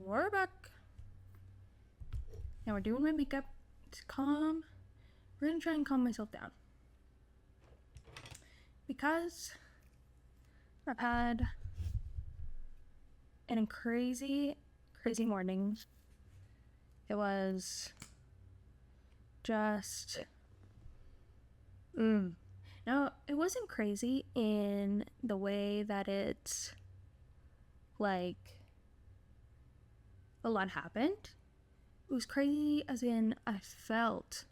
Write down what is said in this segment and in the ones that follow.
we're back. Now we're doing my makeup to calm. We're gonna try and calm myself down. Because I've had a crazy morning. It was just... Now, it wasn't crazy in the way that it's like a lot happened. It was crazy as in I felt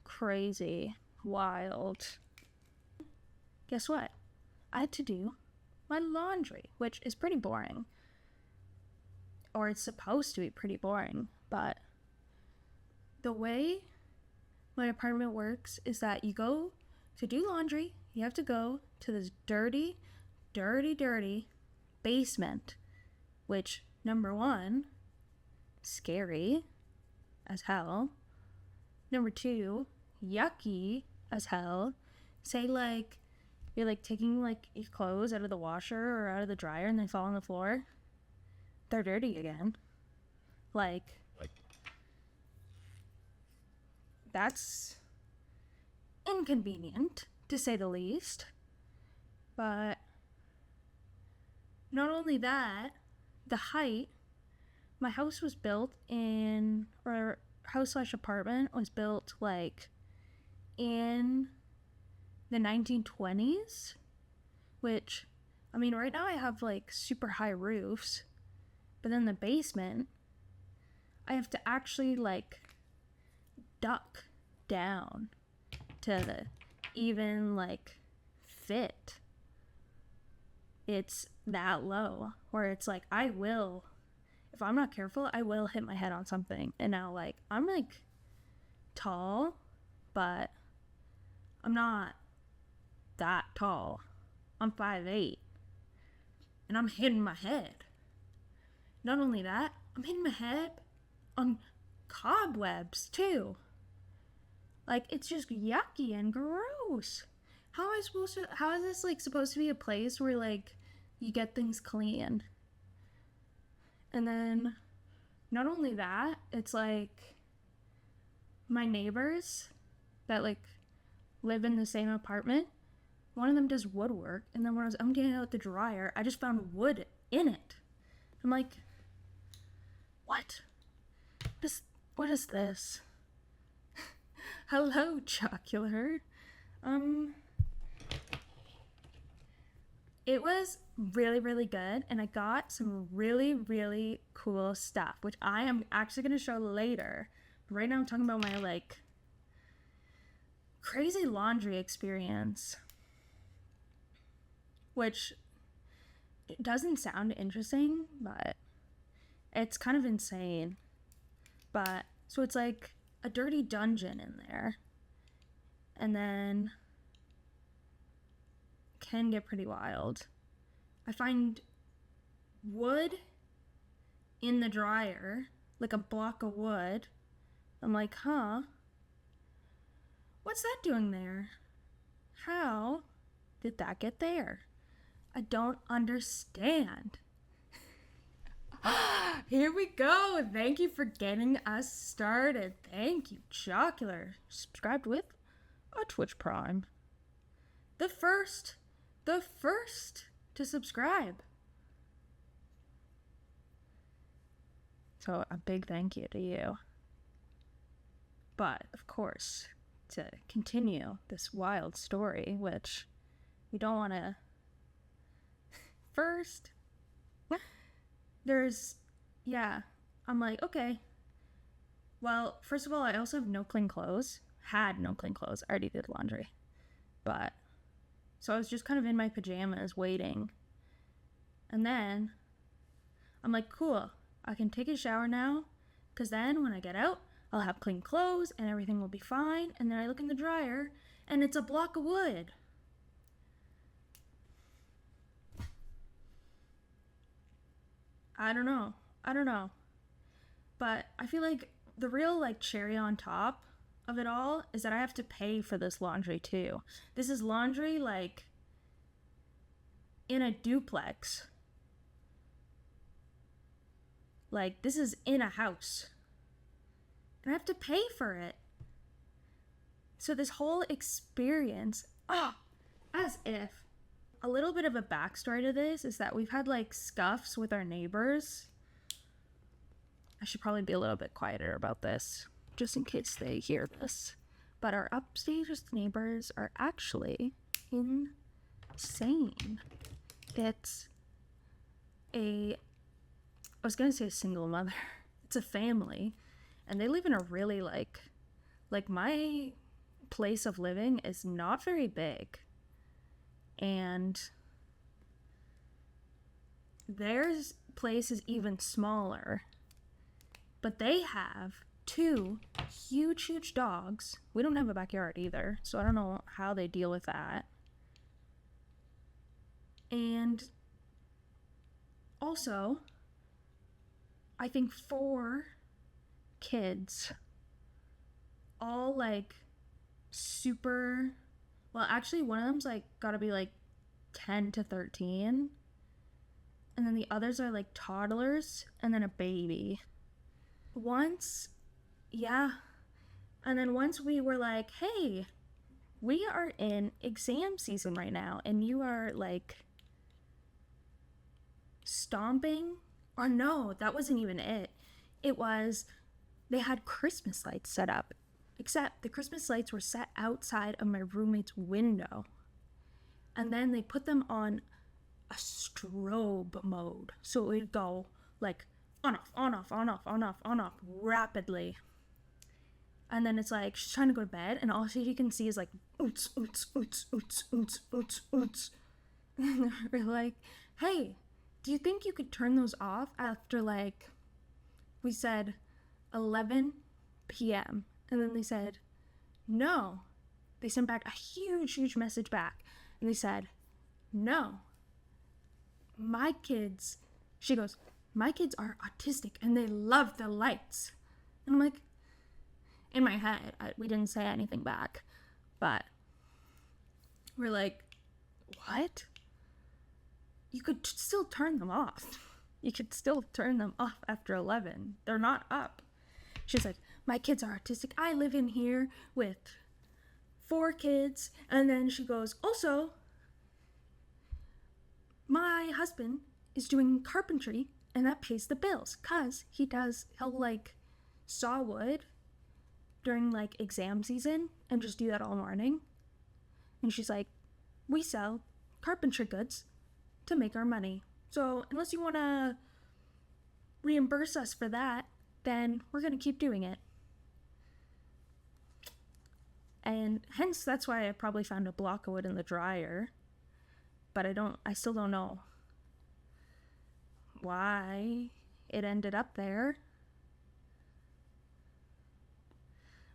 crazy, wild. Guess what? I had to do my laundry, which is pretty boring. Or it's supposed to be pretty boring, but the way my apartment works is that you go to do laundry, you have to go to this dirty basement, which, number one, scary as hell. Number two, yucky as hell. Say like you're like taking like your clothes out of the washer or out of the dryer and they fall on the floor. They're dirty again. Like that's inconvenient, to say the least. But not only that, the height, my house was built in, or house/apartment was built like in the 1920s, which, I mean, right now I have like super high roofs, but then the basement, I have to actually like duck down to even like fit. It's that low where it's like I will, if I'm not careful, I will hit my head on something. And now like I'm like tall, but I'm not that tall. I'm 5'8", and I'm hitting my head. Not only that, I'm hitting my head on cobwebs too. Like, it's just yucky and gross. How is this like supposed to be a place where like you get things clean? And then not only that, it's like my neighbors that like live in the same apartment, one of them does woodwork, and then when I was emptying out the dryer, I just found wood in it. I'm like, what is this? Hello, jocular. It was really good, and I got some really cool stuff, which I am actually going to show later. Right now I'm talking about my like crazy laundry experience, which doesn't sound interesting, but it's kind of insane. But so it's like a dirty dungeon in there, and then can get pretty wild. I find wood in the dryer, like a block of wood. I'm like, huh? What's that doing there? How did that get there? I don't understand. Here we go. Thank you for getting us started. Thank you, Jocular. Subscribed with a Twitch Prime. The first to subscribe. So a big thank you to you. But, of course, to continue this wild story, which we don't want to... First, I'm like, okay. Well, first of all, I also have no clean clothes. Had no clean clothes. I already did laundry. But, so I was just kind of in my pajamas waiting. And then, I'm like, cool. I can take a shower now. Because then, when I get out, I'll have clean clothes and everything will be fine. And then I look in the dryer and it's a block of wood. I don't know. But I feel like the real like cherry on top of it all is that I have to pay for this laundry too. This is laundry like in a duplex. Like, this is in a house. And I have to pay for it. So this whole experience, as if. A little bit of a backstory to this is that we've had like scuffs with our neighbors. I should probably be a little bit quieter about this, just in case they hear this. But our upstairs neighbors are actually insane. It's I was gonna say a single mother. It's a family. And they live in a really like my place of living is not very big. And their place is even smaller. But they have 2 huge dogs. We don't have a backyard either, so I don't know how they deal with that. And also, I think 4 kids, all like super, well, actually one of them's like gotta be like 10 to 13, and then the others are like toddlers, and then a baby. And then once we were like, hey, we are in exam season right now, and you are like stomping, or no, that wasn't even it. It was, they had Christmas lights set up, except the Christmas lights were set outside of my roommate's window. And then they put them on a strobe mode. So it would go like on off, on off, on off, on off, on off rapidly. And then it's like she's trying to go to bed, and all she can see is like oots, oots, oots, oots, oots, oots, oots. And we're like, hey, do you think you could turn those off after like, we said 11 p.m. And then they said, no. They sent back a huge message back. And they said, no. My kids, she goes, my kids are autistic and they love the lights. And I'm like, in my head, we didn't say anything back. But we're like, what? You could still turn them off. You could still turn them off after 11. They're not up. She's like, my kids are autistic. I live in here with 4 kids. And then she goes, also, my husband is doing carpentry and that pays the bills. Cause he'll like saw wood during like exam season and just do that all morning. And she's like, we sell carpentry goods to make our money. So unless you want to reimburse us for that, then we're going to keep doing it. And hence, that's why I probably found a block of wood in the dryer. But I still don't know why it ended up there.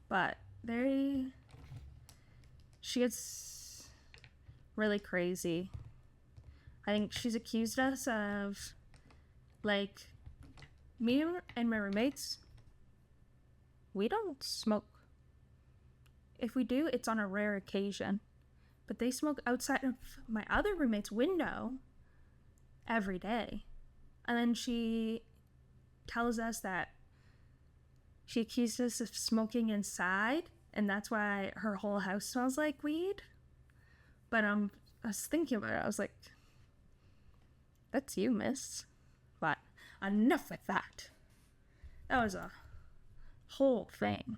But she gets really crazy. I think she's accused us of, like, me and my roommates, we don't smoke. If we do, it's on a rare occasion. But they smoke outside of my other roommate's window every day. And then she tells us that she accused us of smoking inside, and that's why her whole house smells like weed. But I was thinking about it. I was like, that's you, miss. But enough with that. That was a whole thing.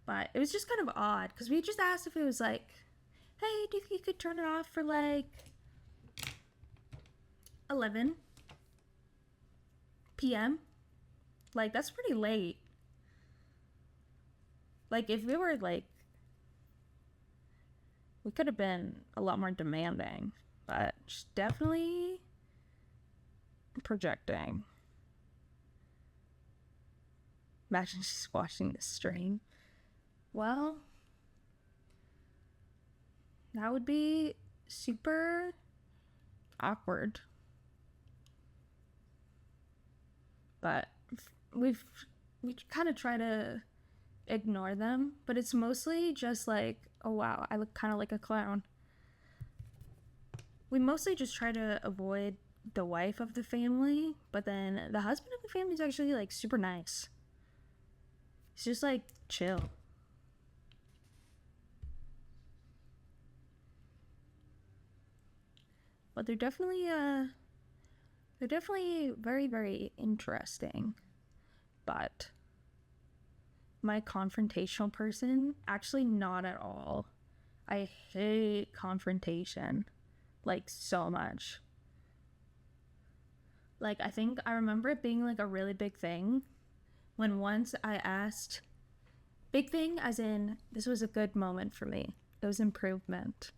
But it was just kind of odd, because we just asked if it was like, hey, do you think you could turn it off for like 11 p.m.? Like, that's pretty late. Like, if we were like, we could have been a lot more demanding, but she's definitely projecting. Imagine she's watching this stream. Well, that would be super awkward. But we kind of try to ignore them, but it's mostly just like, oh wow, I look kind of like a clown. We mostly just try to avoid the wife of the family, but then the husband of the family is actually like super nice. He's just like chill. But they're definitely very, very interesting. But my confrontational person, actually not at all. I hate confrontation, like, so much. Like, I think I remember it being like a really big thing when once I asked, big thing as in this was a good moment for me. It was improvement.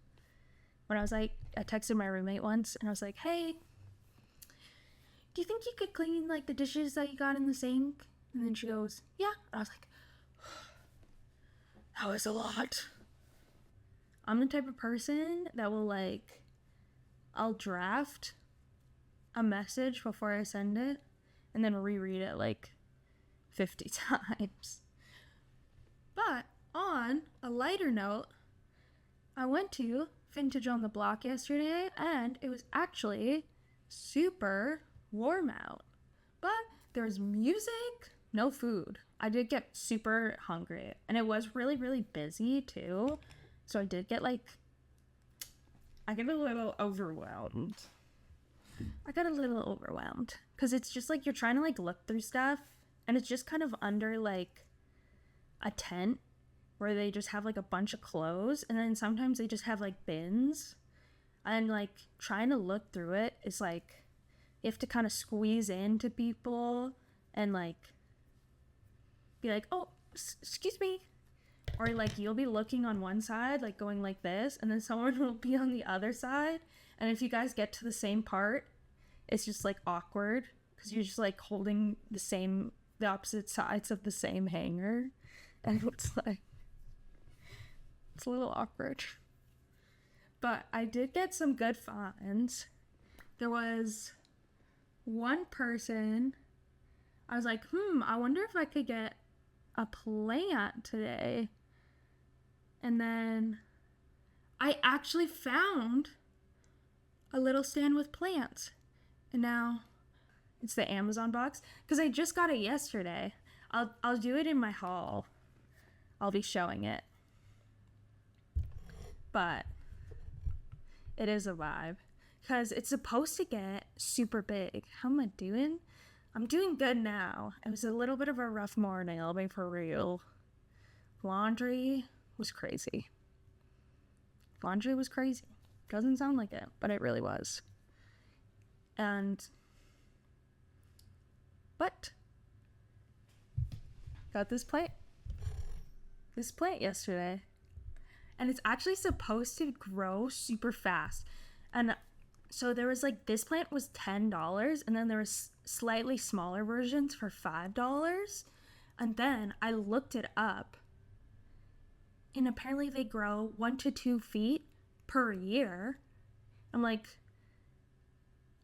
When I was like, I texted my roommate once and I was like, hey, do you think you could clean like the dishes that you got in the sink? And then she goes, yeah. I was like, that was a lot. I'm the type of person that will like, I'll draft a message before I send it and then reread it like 50 times. But on a lighter note, I went to Vintage on the Block yesterday and it was actually super warm out. But there was music, no food. I did get super hungry and it was really, really busy too. So I did get like, I get a little overwhelmed. Because it's just like you're trying to like look through stuff and it's just kind of under like a tent where they just have like a bunch of clothes and then sometimes they just have like bins and like trying to look through it is like you have to kind of squeeze into people and like be like, oh, excuse me, or like you'll be looking on one side like going like this and then someone will be on the other side, and if you guys get to the same part it's just like awkward because you're just like holding the opposite sides of the same hanger and it's like it's a little awkward. But I did get some good finds. There was one person, I was like, I wonder if I could get a plant today. And then I actually found a little stand with plants. And now it's the Amazon box because I just got it yesterday. I'll do it in my haul. I'll be showing it. But it is a vibe because it's supposed to get super big. How am I doing? I'm doing good now. It was a little bit of a rough morning, I'll be for real. Laundry was crazy. Doesn't sound like it, but it really was. But got this plant yesterday. And it's actually supposed to grow super fast. And so there was like, this plant was $10 and then there was slightly smaller versions for $5. And then I looked it up and apparently they grow 1 to 2 feet per year. I'm like,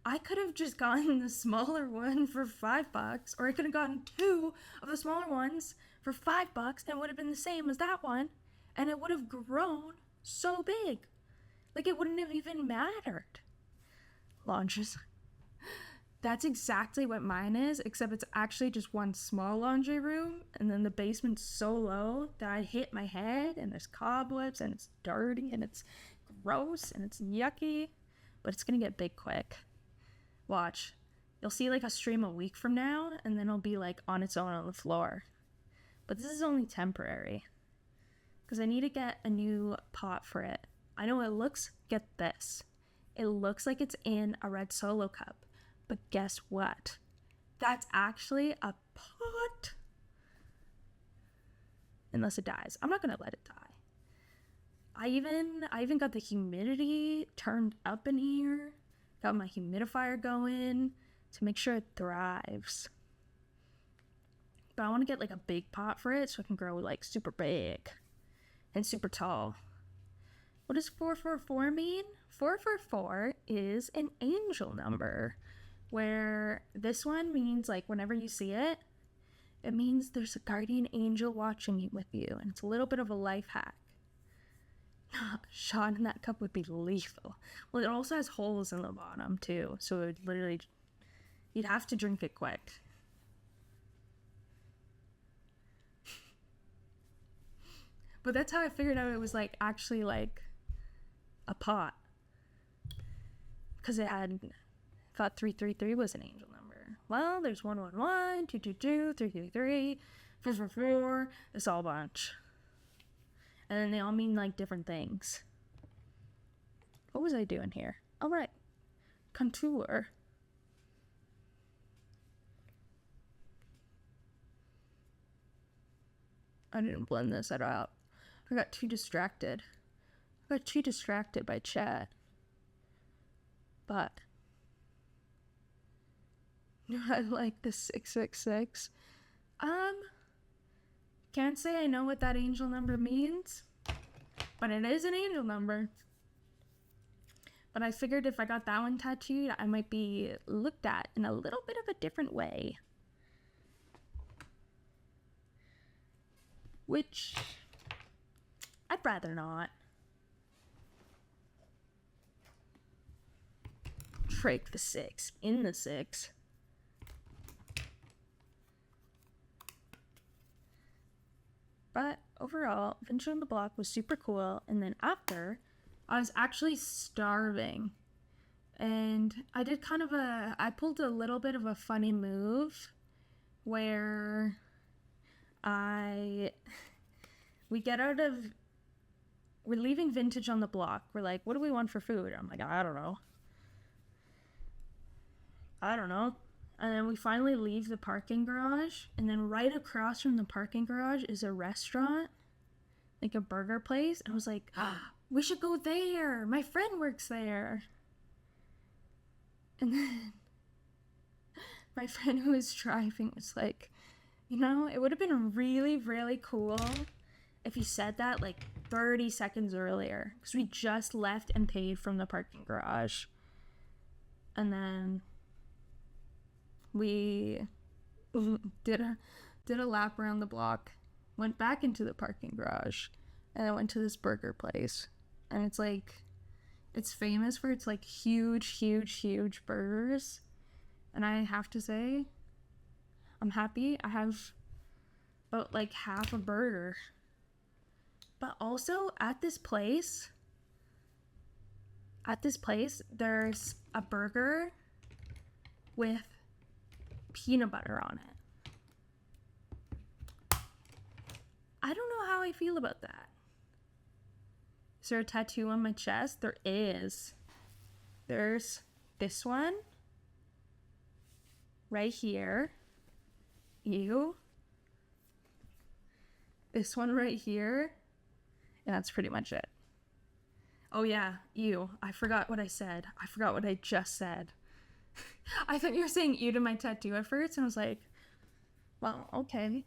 I could have just gotten the smaller one for $5, or I could have gotten 2 of the smaller ones for $5 and it would have been the same as that one. And it would have grown so big. Like, it wouldn't have even mattered. Laundries. That's exactly what mine is, except it's actually just one small laundry room, and then the basement's so low that I hit my head, and there's cobwebs, and it's dirty, and it's gross, and it's yucky. But it's gonna get big quick. Watch. You'll see, like, a stream a week from now, and then it'll be, like, on its own on the floor. But this is only temporary. Because I need to get a new pot for it. I know it looks, get this, it looks like it's in a red Solo cup. But guess what? That's actually a pot. Unless it dies. I'm not going to let it die. I even got the humidity turned up in here. Got my humidifier going to make sure it thrives. But I want to get like a big pot for it so it can grow like super big. And super tall. What does 444 mean? 444 is an angel number, where this one means like whenever you see it, it means there's a guardian angel watching you with you, and it's a little bit of a life hack. shot in that cup would be lethal. Well, it also has holes in the bottom too, so it would literally, you'd have to drink it quick. But that's how I figured out it was like actually like a pot, because it had, thought 333 was an angel number. Well, there's 111, 222, 333, 444. It's all a bunch. And then they all mean like different things. What was I doing here? All right. Contour. I didn't blend this out. I got too distracted. By chat. But I like the 666. Can't say I know what that angel number means, but it is an angel number. But I figured if I got that one tattooed, I might be looked at in a little bit of a different way. Which I'd rather not. Break the 6 in the 6. But overall, Vintage on the Block was super cool. And then after, I was actually starving. And I did I pulled a little bit of a funny move where we're leaving Vintage on the Block. We're like, what do we want for food? I'm like, I don't know. And then we finally leave the parking garage, and then right across from the parking garage is a restaurant, like a burger place. And I was like, we should go there. My friend works there. And then my friend who was driving was like, it would have been really, really cool if you said that like 30 seconds earlier, because we just left and paid from the parking garage. And then we did a lap around the block, went back into the parking garage, and I went to this burger place. And it's like, it's famous for its like huge burgers. And I have to say, I'm happy I have about like half a burger. But also at this place, there's a burger with peanut butter on it. I don't know how I feel about that. Is there a tattoo on my chest? There is. There's this one right here. Ew. This one right here. And that's pretty much it. Oh yeah, ew. I forgot what I said. I forgot what I just said. I thought you were saying ew to my tattoo at first, and I was like, well, okay.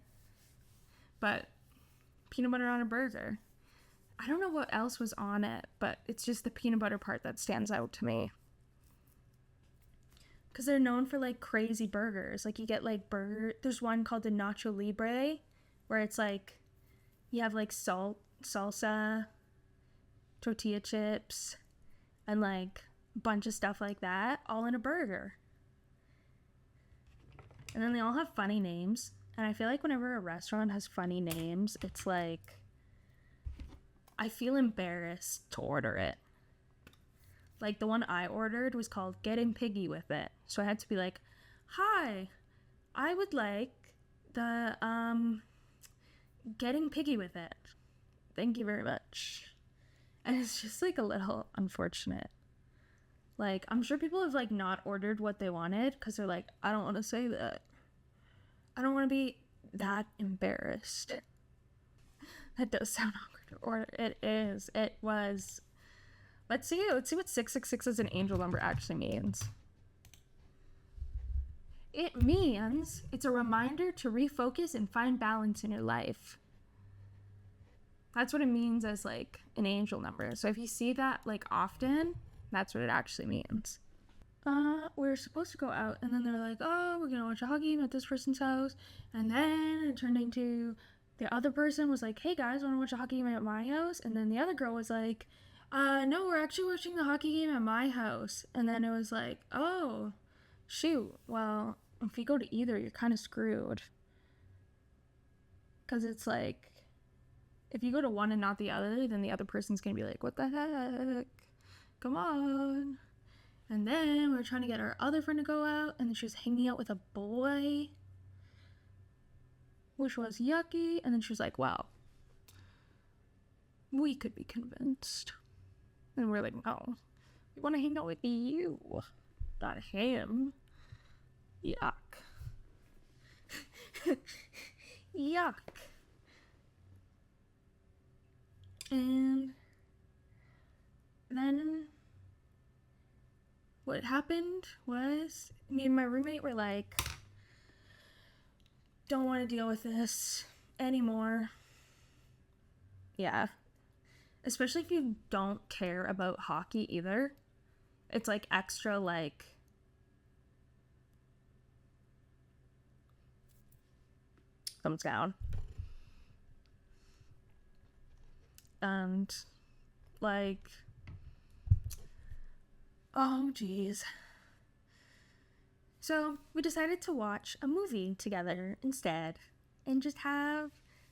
But peanut butter on a burger. I don't know what else was on it, but it's just the peanut butter part that stands out to me. Because they're known for like crazy burgers. Like you get like there's one called the Nacho Libre, where it's like you have like salsa, tortilla chips, and like a bunch of stuff like that, all in a burger. And then they all have funny names. And I feel like whenever a restaurant has funny names, it's like, I feel embarrassed to order it. Like the one I ordered was called Getting Piggy with It. So I had to be like, hi, I would like the Getting Piggy with It. Thank you very much. And it's just like a little unfortunate. Like, I'm sure people have like not ordered what they wanted because they're like, I don't want to say that. I don't want to be that embarrassed. That does sound awkward to order. It is. It was. Let's see what 666 as an angel number actually means. It means it's a reminder to refocus and find balance in your life. That's what it means as like an angel number. So if you see that like often, that's what it actually means. We're supposed to go out, and then they're like, oh, we're gonna watch a hockey game at this person's house, and then it turned into the other person was like, hey guys, want to watch a hockey game at my house? And then the other girl was like, no, we're actually watching the hockey game at my house. And then it was like, oh, shoot, well, if you go to either, you're kind of screwed. Because it's like, if you go to one and not the other, then the other person's going to be like, what the heck? Come on. And then we were trying to get our other friend to go out, and then she was hanging out with a boy, which was yucky. And then she was like, wow, we could be convinced. And we're like, no, we want to hang out with you, not him. Yuck. Yuck. And then what happened was me and my roommate were like, don't want to deal with this anymore. Yeah. Especially if you don't care about hockey either. It's like extra like thumbs down. And like, oh geez. So we decided to watch a movie together instead and just have,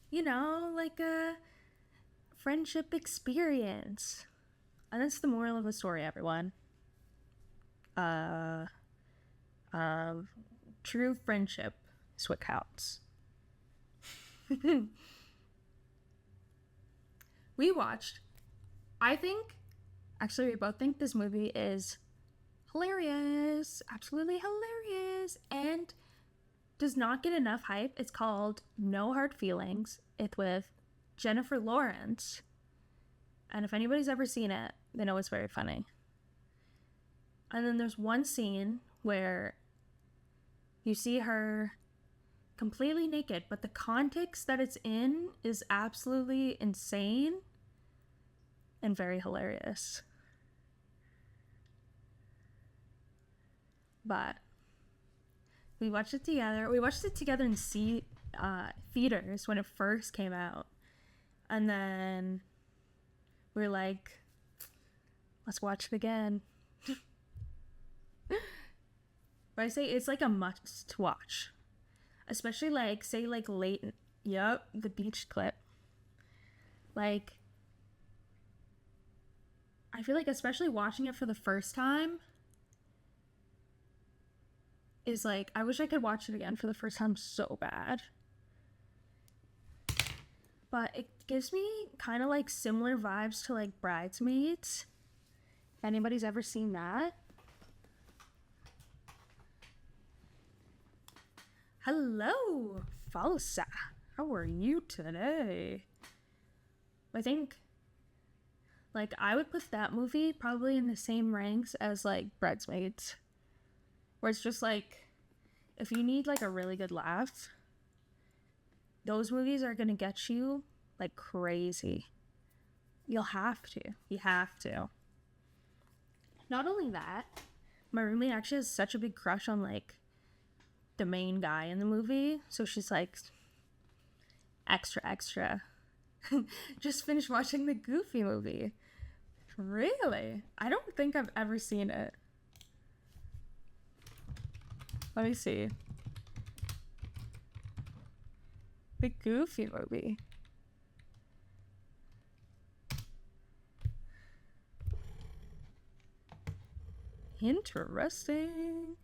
you know, like a friendship experience. And that's the moral of the story, everyone. True friendship is what counts. We watched, actually we both think this movie is hilarious, absolutely hilarious, and does not get enough hype. It's called No Hard Feelings. It's with Jennifer Lawrence. And if anybody's ever seen it, they know it's very funny. And then there's one scene where you see her completely naked, but the context that it's in is absolutely insane and very hilarious. But we watched it together. We watched it together in theaters when it first came out. And then we were like, let's watch it again. But I say it's like a must watch. Especially like, say like late, the beach clip. Like, I feel like especially watching it for the first time is like, I wish I could watch it again for the first time so bad. But it gives me kind of like similar vibes to like Bridesmaids. If anybody's ever seen that. Hello, Falsa. How are you today? I think, like, I would put that movie probably in the same ranks as, like, Bridesmaids. Where it's just, like, if you need, like, a really good laugh, those movies are gonna get you, like, crazy. You'll have to. You have to. Not only that, my roommate actually has such a big crush on, like, the main guy in the movie, so she's like, extra. Just finished watching the Goofy movie. Really? I don't think I've ever seen it. Let me see. The Goofy movie. Interesting.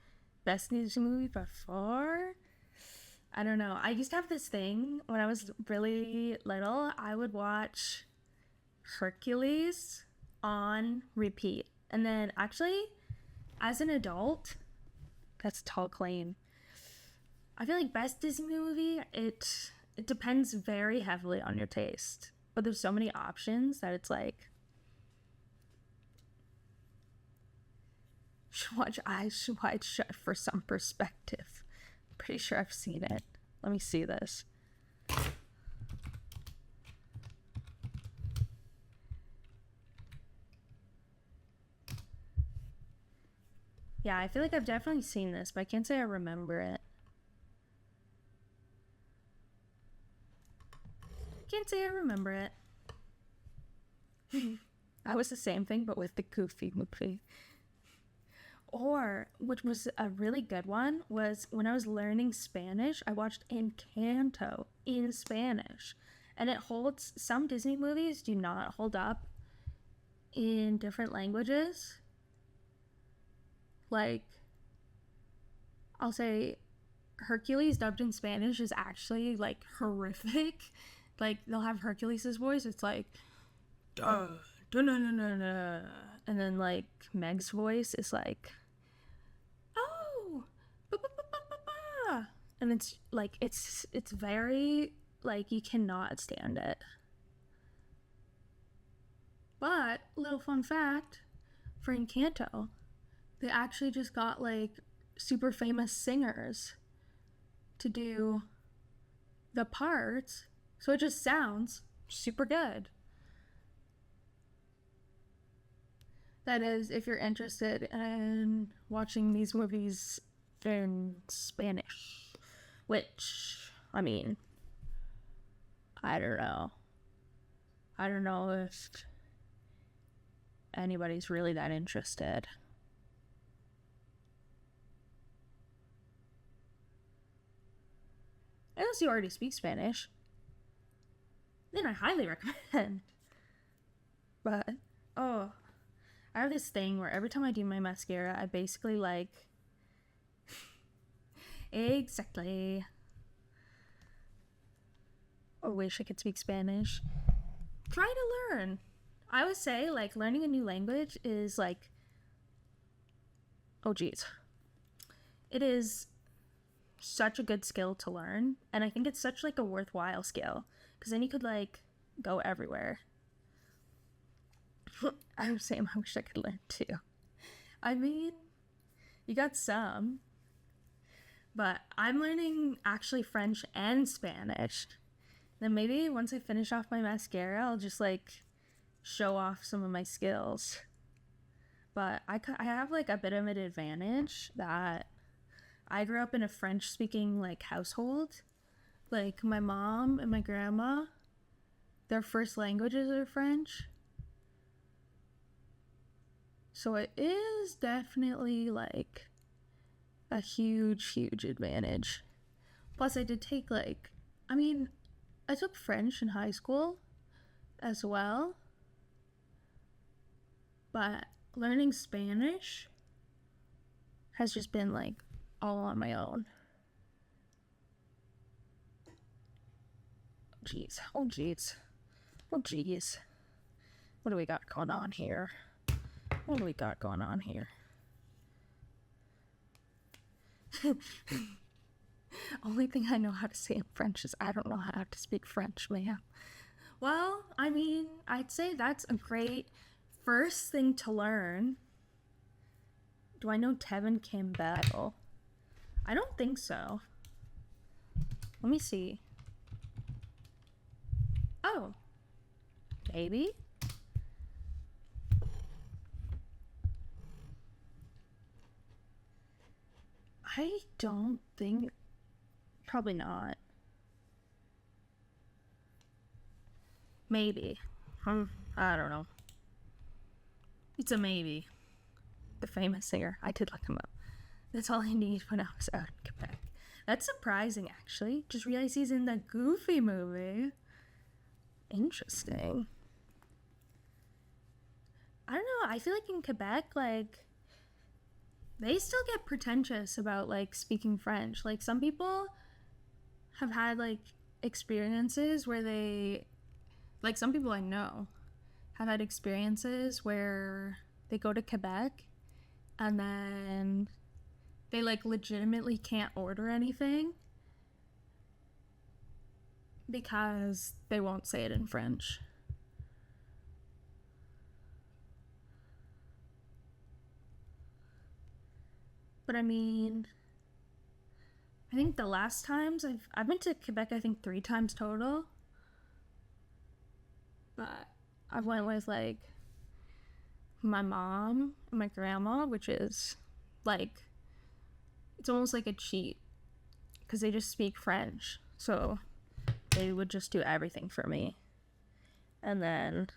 Best Disney movie by far? I don't know. I used to have this thing when I was really little. I would watch Hercules on repeat. And then actually, as an adult, that's a tall claim. I feel like best Disney movie, it depends very heavily on your taste. But there's so many options that it's like, should watch Eyes Wide Shut for some perspective. Pretty sure I've seen it. Let me see this. Yeah, I feel like I've definitely seen this, but I can't say I remember it. Can't say I remember it. That was the same thing, but with the Goofy movie. Or, which was a really good one, was when I was learning Spanish, I watched Encanto in Spanish. And it holds, some Disney movies do not hold up in different languages. Like, I'll say Hercules dubbed in Spanish is actually, like, horrific. Like, they'll have Hercules' voice, it's like, duh, duh, no, no, no, no. And then, like, Meg's voice is like, oh, ba, ba, ba, ba, ba, ba. And it's, like, it's very, like, you cannot stand it. But, little fun fact, for Encanto, they actually just got, like, super famous singers to do the parts, so it just sounds super good. That is, if you're interested in watching these movies in Spanish, which, I mean, I don't know if anybody's really that interested. Unless you already speak Spanish, then I highly recommend. But, oh, I have this thing where every time I do my mascara, I basically like, exactly. I wish I could speak Spanish. Try to learn. I would say, like, learning a new language is like, oh geez, it is such a good skill to learn, and I think it's such like a worthwhile skill, because then you could like go everywhere. I was saying I wish I could learn too. I mean, you got some, but I'm learning actually French and Spanish. Then maybe once I finish off my mascara, I'll just like show off some of my skills. But I have like a bit of an advantage that I grew up in a French-speaking, like, household. Like, my mom and my grandma, their first languages are French. So it is definitely, like, a huge, huge advantage. Plus, I did take, like, I took French in high school as well. But learning Spanish has just been, like, all on my own. Jeez. Oh, jeez. Oh, jeez. What do we got going on here? Only thing I know how to say in French is I don't know how to speak French, man. Well, I mean, I'd say that's a great first thing to learn. Do I know Tevin Campbell? I don't think so. Let me see. Oh. Maybe? I don't think... Probably not. Maybe. I don't know. It's a maybe. The famous singer. I did look him up. That's all I need when I was out in Quebec. That's surprising, actually. Just realized he's in the Goofy movie. Interesting. I don't know. I feel like in Quebec, like, they still get pretentious about, like, speaking French. Like, some people have had, like, experiences where they, like, some people I know have had experiences where they go to Quebec and then they, like, legitimately can't order anything because they won't say it in French. But I mean, I think the last times I've been to Quebec, I think 3 times total. But I went with, like, my mom and my grandma, which is, like, it's almost like a cheat because they just speak French. So they would just do everything for me. And then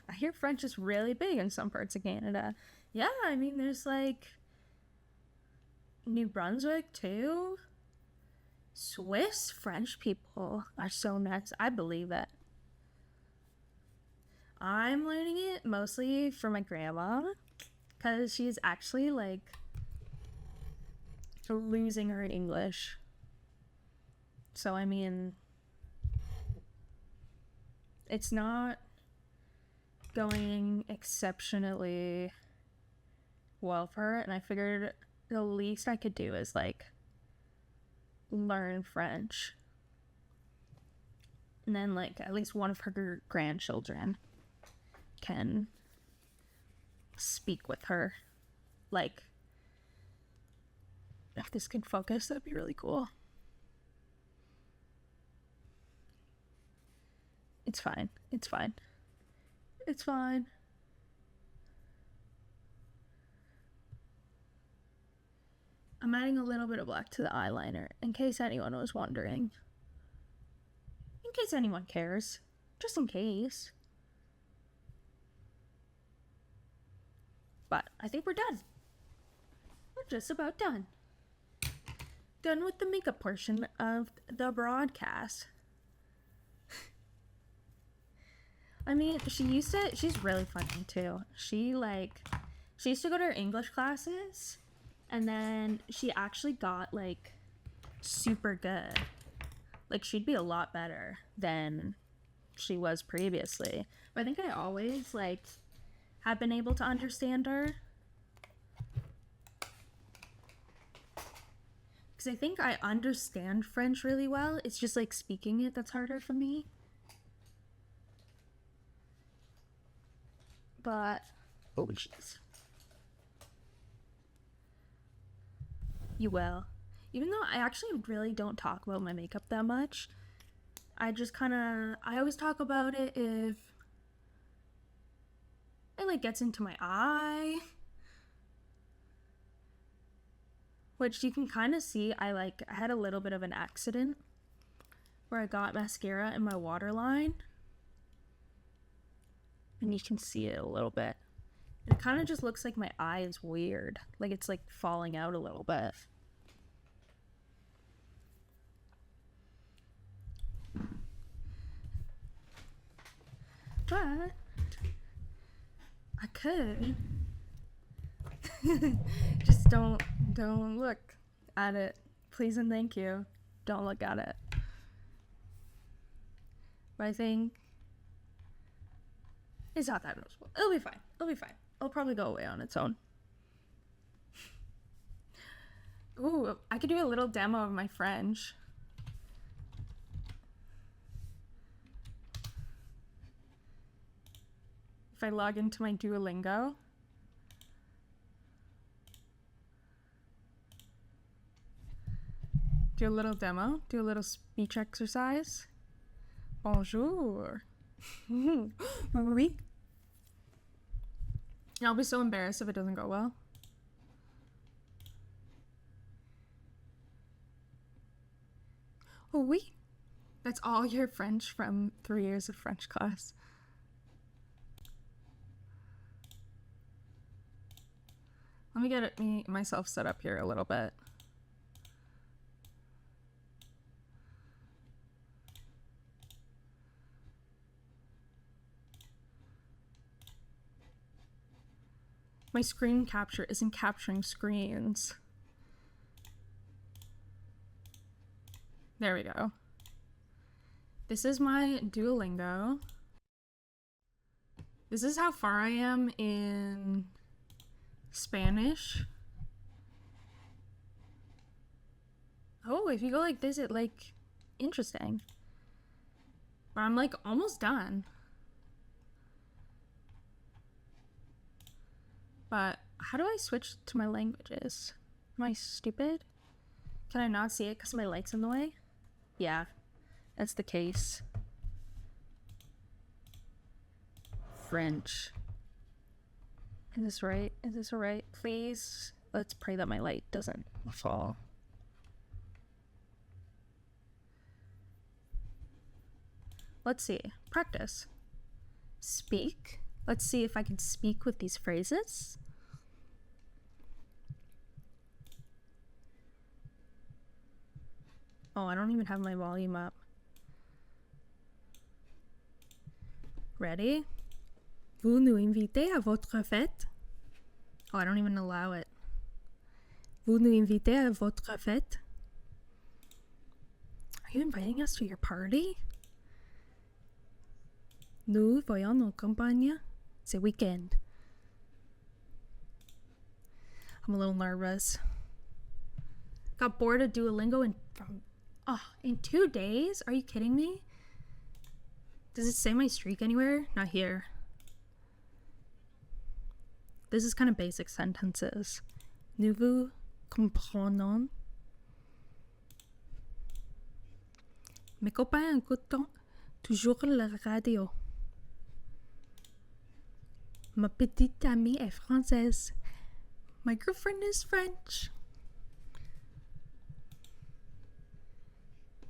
I hear French is really big in some parts of Canada. Yeah, I mean, there's like New Brunswick too. Swiss French people are so nuts. I believe it. I'm learning it mostly for my grandma because she's actually like losing her English. So I mean, it's not going exceptionally well for her, and I figured the least I could do is like learn French, and then like at least one of her grandchildren can speak with her. Like, if this could focus, that'd be really cool. It's fine. It's fine. It's fine. I'm adding a little bit of black to the eyeliner, in case anyone was wondering. In case anyone cares. Just in case. But I think we're done. We're just about done. Done with the makeup portion of the broadcast. I mean, she's really funny too. She used to go to her English classes, and then she actually got like super good. Like, she'd be a lot better than she was previously. But I think I always like have been able to understand her. Because I think I understand French really well. It's just like speaking it that's harder for me. But oh jeez, you will. Even though I actually really don't talk about my makeup that much, I always talk about it if it like gets into my eye, which you can kind of see. I had a little bit of an accident where I got mascara in my waterline, and you can see it a little bit. It kind of just looks like my eye is weird, like it's like falling out a little bit. But I could just don't look at it, please and thank you. Don't look at it. But I think it's not that noticeable. It'll be fine. It'll probably go away on its own. Ooh, I could do a little demo of my French. If I log into my Duolingo. Do a little demo. Do a little speech exercise. Bonjour. Oui. I'll be so embarrassed if it doesn't go well. Oh, oui. That's all your French from 3 years of French class. Let me get myself set up here a little bit. My screen capture isn't capturing screens. There we go. This is my Duolingo. This is how far I am in Spanish. Oh, if you go like this, it like interesting. But I'm like almost done. But how do I switch to my languages? Am I stupid? Can I not see it because my light's in the way? Yeah, that's the case. French. Is this right? Is this alright? Please, let's pray that my light doesn't fall. let's see. Practice. Speak. Let's see if I can speak with these phrases. Oh, I don't even have my volume up. Ready? Vous nous invitez à votre fête? Oh, I don't even allow it. Vous nous invitez à votre fête? Are you inviting us to your party? Nous voyons nos campagnes. C'est weekend. I'm a little nervous. Got bored of Duolingo in 2 days? Are you kidding me? Does it say my streak anywhere? Not here. This is kind of basic sentences. Nous vous comprenons. Mes copains écoutent toujours la radio. Ma petite amie est française. My girlfriend is French.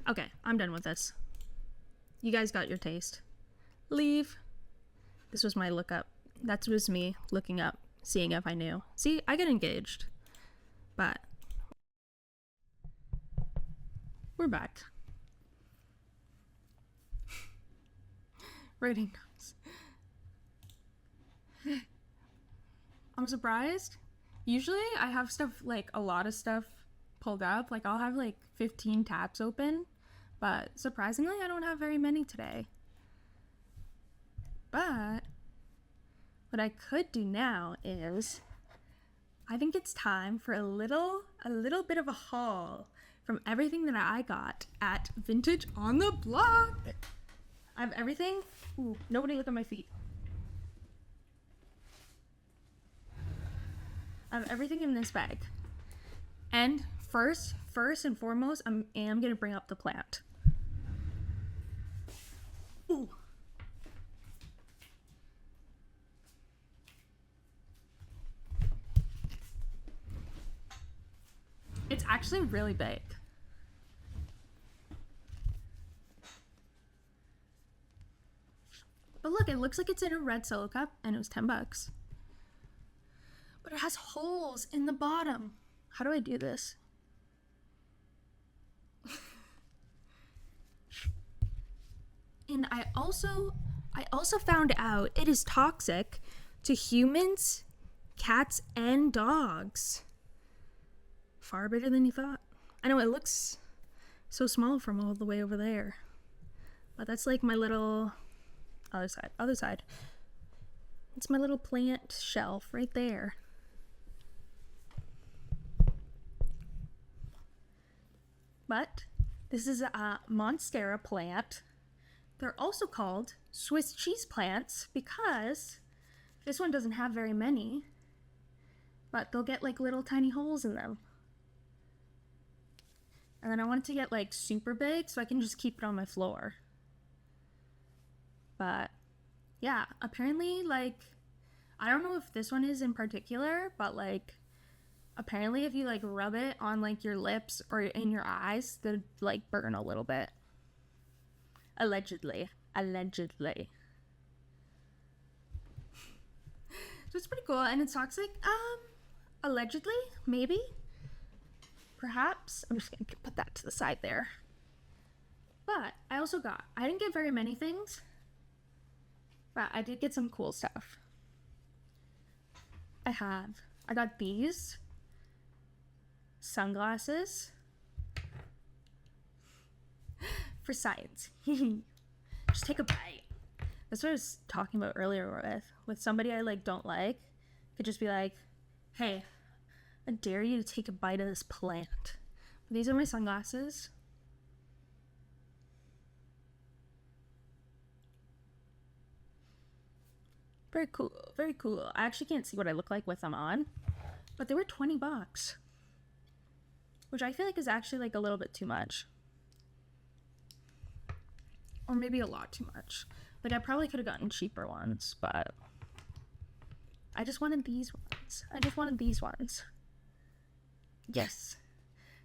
Okay, I'm done with this. You guys got your taste. Leave. This was my lookup. That was me looking up, seeing if I knew. See, I get engaged. But we're back. Writing notes. I'm surprised. Usually I have stuff, like a lot of stuff pulled up. Like I'll have like 15 tabs open. But surprisingly, I don't have very many today. But what I could do now is I think it's time for a little bit of a haul from everything that I got at Vintage on the Block. I have everything. Ooh, nobody look at my feet. I have everything in this bag. And first and foremost, I am going to bring up the plant. Ooh. It's actually really big. But look, it looks like it's in a red Solo cup and it was $10. But it has holes in the bottom. How do I do this? And I also found out it is toxic to humans, cats, and dogs. Far bigger than you thought. I know it looks so small from all the way over there. But that's like my little other side. It's my little plant shelf right there. But this is a Monstera plant. They're also called Swiss cheese plants because this one doesn't have very many, but they'll get like little tiny holes in them. And then I want it to get like super big so I can just keep it on my floor. But yeah, apparently like, I don't know if this one is in particular, but like apparently if you like rub it on like your lips or in your eyes, they'll like burn a little bit. Allegedly. So it's pretty cool and it's toxic. Allegedly, maybe. Perhaps. I'm just gonna put that to the side there. But I didn't get very many things, but I did get some cool stuff. I got these sunglasses for science. Just take a bite. That's what I was talking about earlier with somebody I like don't like. Could just be like, hey, I dare you to take a bite of this plant. These are my sunglasses. Very cool, very cool. I actually can't see what I look like with them on, but they were $20, which I feel like is actually like a little bit too much. Or maybe a lot too much. Like I probably could have gotten cheaper ones, but I just wanted these ones. Yes.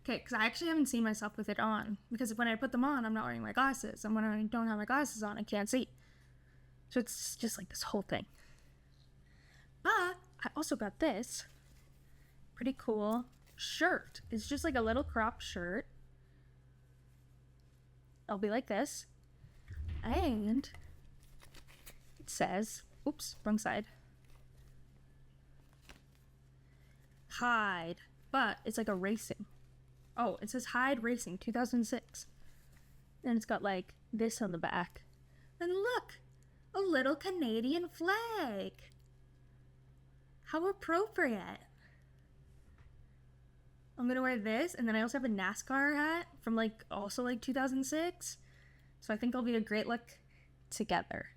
Okay, because I actually haven't seen myself with it on. Because when I put them on, I'm not wearing my glasses. And when I don't have my glasses on, I can't see. So it's just like this whole thing. But I also got this pretty cool shirt. It's just like a little cropped shirt. It'll be like this. And it says, oops, wrong side. Hide. But it's like a racing. Oh, it says Hide Racing 2006. And it's got like this on the back. And look, a little Canadian flag. How appropriate. I'm gonna wear this, and then I also have a NASCAR hat from like also like 2006. So I think it'll be a great look together.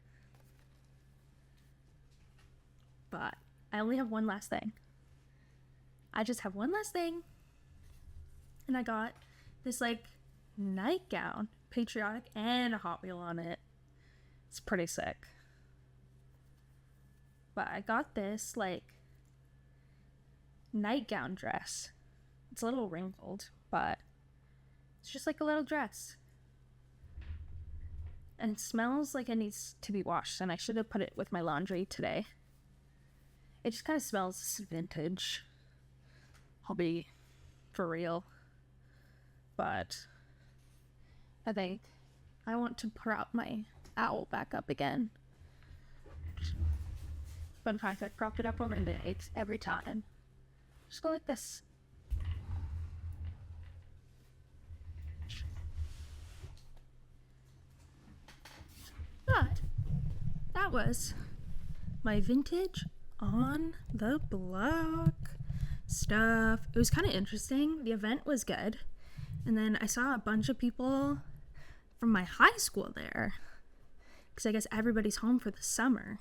But I only have one last thing. I just have one last thing. And I got this like nightgown, patriotic, and a Hot Wheel on it. It's pretty sick. But I got this like nightgown dress. It's a little wrinkled, but it's just like a little dress. And it smells like it needs to be washed, and I should have put it with my laundry today. It just kind of smells vintage. I'll be for real. But I think I want to prop my owl back up again. Fun fact, I propped it up over the dates every time. Just go like this. But that was my vintage on the block stuff. It was kind of interesting. The event was good. And then I saw a bunch of people from my high school there. Because I guess everybody's home for the summer.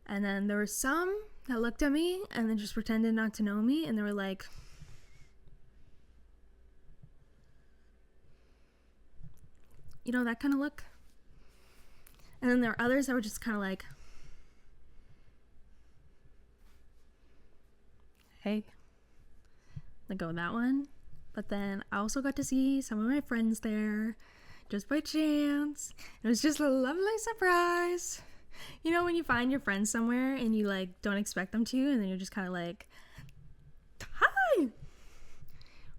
And then there were some that looked at me and then just pretended not to know me. And they were like, you know, that kind of look. And then there were others that were just kind of like, hey, let go of that one. But then I also got to see some of my friends there just by chance. It was just a lovely surprise. You know, when you find your friends somewhere and you like don't expect them to, and then you're just kind of like, hi.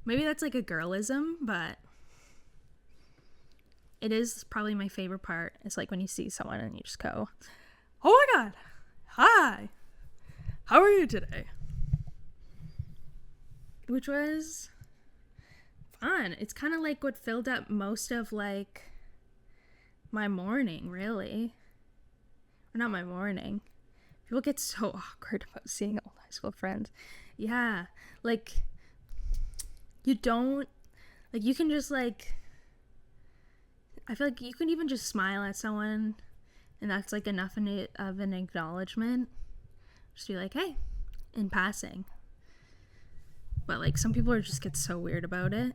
Maybe that's like a girlism, but it is probably my favorite part. It's like when you see someone and you just go, oh my God, hi, how are you today? Which was fun. It's kind of like what filled up most of like my morning, really. Or not my morning. People get so awkward about seeing old high school friends. Yeah, like you don't, like you can just like, I feel like you can even just smile at someone and that's like enough of an acknowledgement. Just be like, hey, in passing. But like some people just get so weird about it.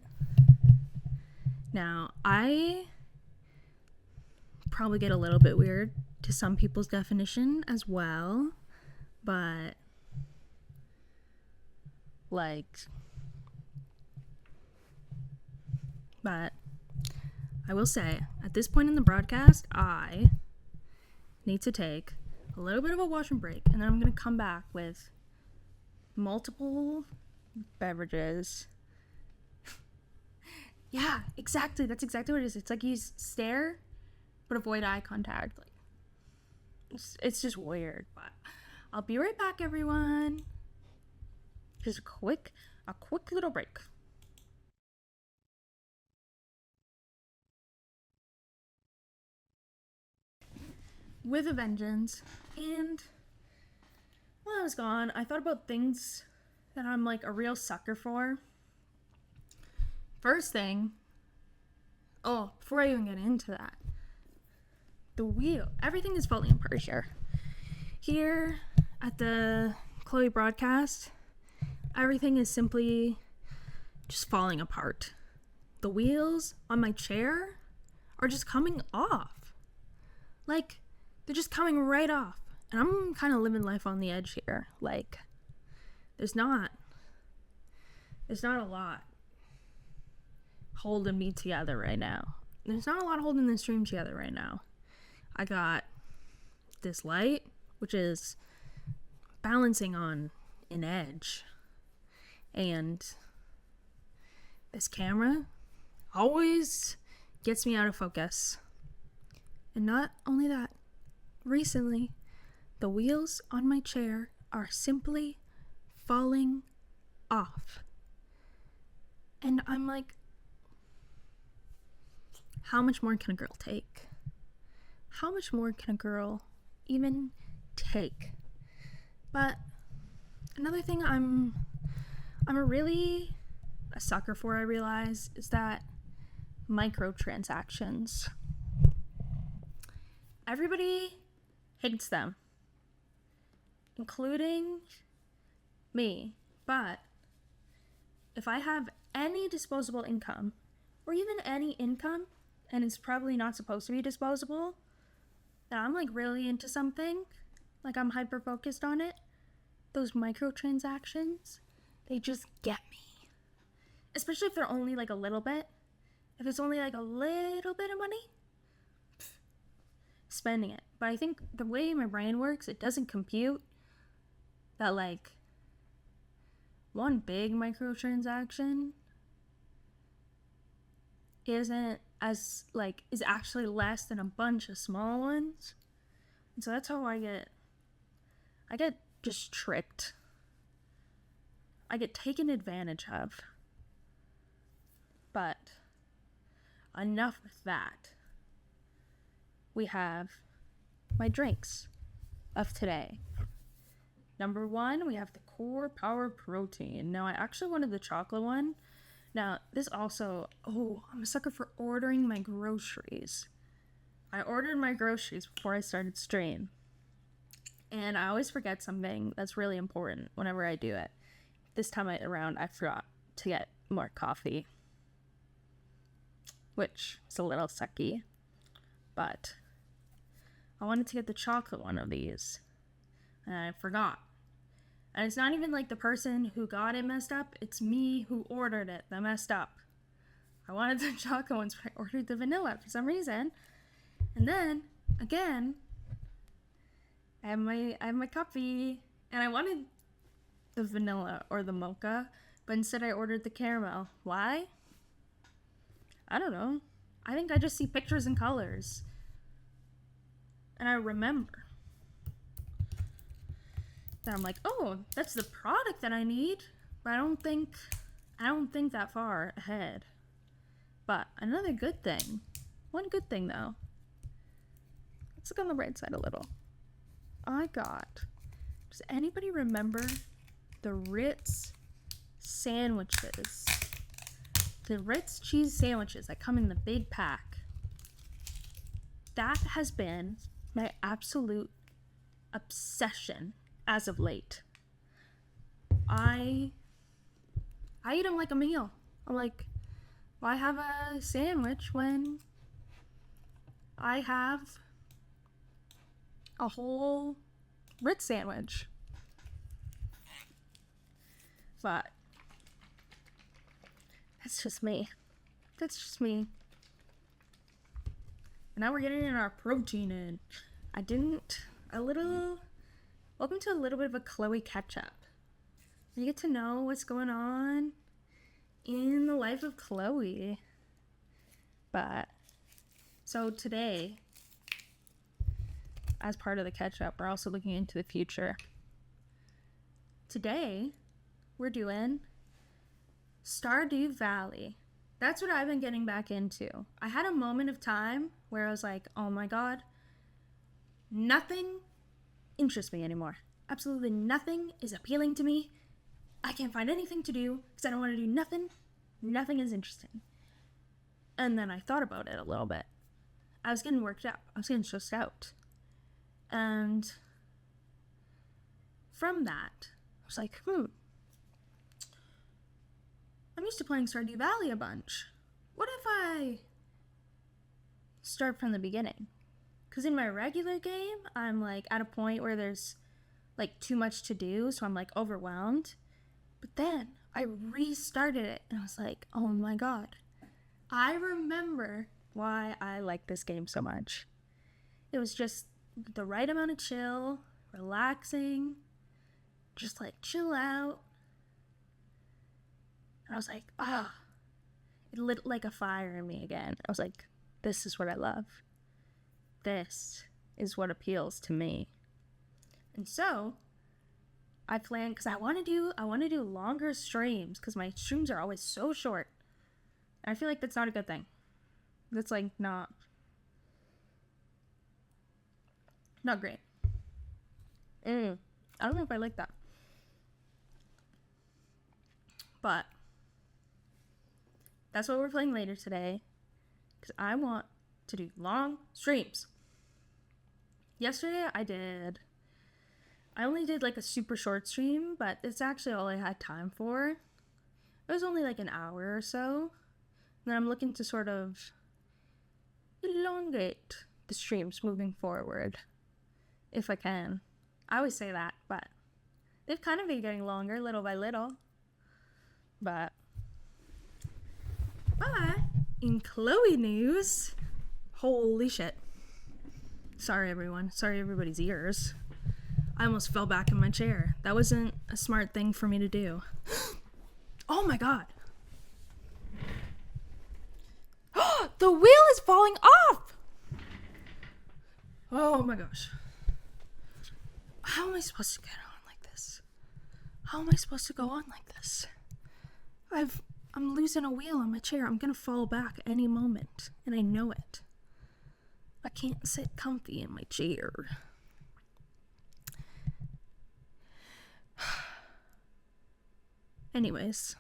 Now, I probably get a little bit weird to some people's definition as well, but I will say at this point in the broadcast I need to take a little bit of a washroom break, and then I'm going to come back with multiple beverages. Yeah, exactly. That's exactly what it is. It's like you stare but avoid eye contact. Like it's just weird. But I'll be right back, everyone. Just a quick little break. With a vengeance. And while I was gone, I thought about things that I'm like a real sucker for. First thing, before I even get into that, the wheel. Everything is falling apart here. Here at the Chloe broadcast, everything is simply just falling apart. The wheels on my chair are just coming off. Like, they're just coming right off. And I'm kind of living life on the edge here. Like, there's not there's not a lot holding me together right now. There's not a lot holding this stream together right now. I got this light, which is balancing on an edge, and this camera always gets me out of focus. And not only that, recently the wheels on my chair are simply falling off, and I'm like, how much more can a girl take? How much more can a girl even take? But another thing I'm really a sucker for, I realize, is that microtransactions. Everybody hates them, including me. But if I have any disposable income, or even any income, and it's probably not supposed to be disposable, that I'm like really into something, like I'm hyper focused on it, those microtransactions, they just get me. Especially if they're only like a little bit. If it's only like a little bit of money, spending it. But I think the way my brain works, it doesn't compute that like one big microtransaction isn't as like is actually less than a bunch of small ones. And so that's how I get just tricked. I get taken advantage of. But enough with that. We have my drinks of today. Number 1, we have the Core Power Protein. Now, I actually wanted the chocolate one. Now, this also, I'm a sucker for ordering my groceries. I ordered my groceries before I started stream. And I always forget something that's really important whenever I do it. This time around, I forgot to get more coffee, which is a little sucky. But I wanted to get the chocolate one of these, and I forgot. And it's not even like the person who got it messed up, it's me who ordered it that messed up. I wanted the chocolate ones, but I ordered the vanilla for some reason. And then, again, I have my coffee, and I wanted the vanilla or the mocha, but instead I ordered the caramel. Why? I don't know. I think I just see pictures and colors. And I remember that I'm like, oh, that's the product that I need. But I don't think that far ahead. But another good thing. One good thing though. Let's look on the right side a little. Does anybody remember the Ritz sandwiches? The Ritz cheese sandwiches that come in the big pack. That has been my absolute obsession as of late. I eat them like a meal. I'm like, why have a sandwich when I have a whole Ritz sandwich? But that's just me. And now we're getting in our protein in. Welcome to a little bit of a Chloe catch-up. You get to know what's going on in the life of Chloe. But, so today, as part of the catch-up, we're also looking into the future. Today, we're doing Stardew Valley. That's what I've been getting back into. I had a moment of time where I was like, oh my god, nothing interests me anymore. Absolutely nothing is appealing to me. I can't find anything to do because I don't want to do nothing. Nothing is interesting. And then I thought about it a little bit. I was getting worked up. I was getting stressed out. And from that, I was like, I'm used to playing Stardew Valley a bunch. What if I start from the beginning? Because in my regular game, I'm like at a point where there's like too much to do, so I'm like overwhelmed. But then I restarted it and I was like, oh my god. I remember why I like this game so much. It was just the right amount of chill, relaxing, just like chill out. And I was like, it lit like a fire in me again. I was like, this is what I love. This is what appeals to me. And so I planned, because I want to do longer streams, because my streams are always so short. And I feel like that's not a good thing. That's like not great. I don't know if I like that. But that's what we're playing later today, because I want to do long streams. Yesterday I only did like a super short stream, but it's actually all I had time for. It was only like an hour or so. And then I'm looking to sort of elongate the streams moving forward, if I can. I always say that, but they've kind of been getting longer little by little. But in Chloe news, holy shit. Sorry everyone. Sorry everybody's ears. I almost fell back in my chair. That wasn't a smart thing for me to do. Oh my god. The wheel is falling off! Oh my gosh. How am I supposed to get on like this? How am I supposed to go on like this? I'm losing a wheel on my chair. I'm gonna fall back any moment, and I know it. I can't sit comfy in my chair. Anyways,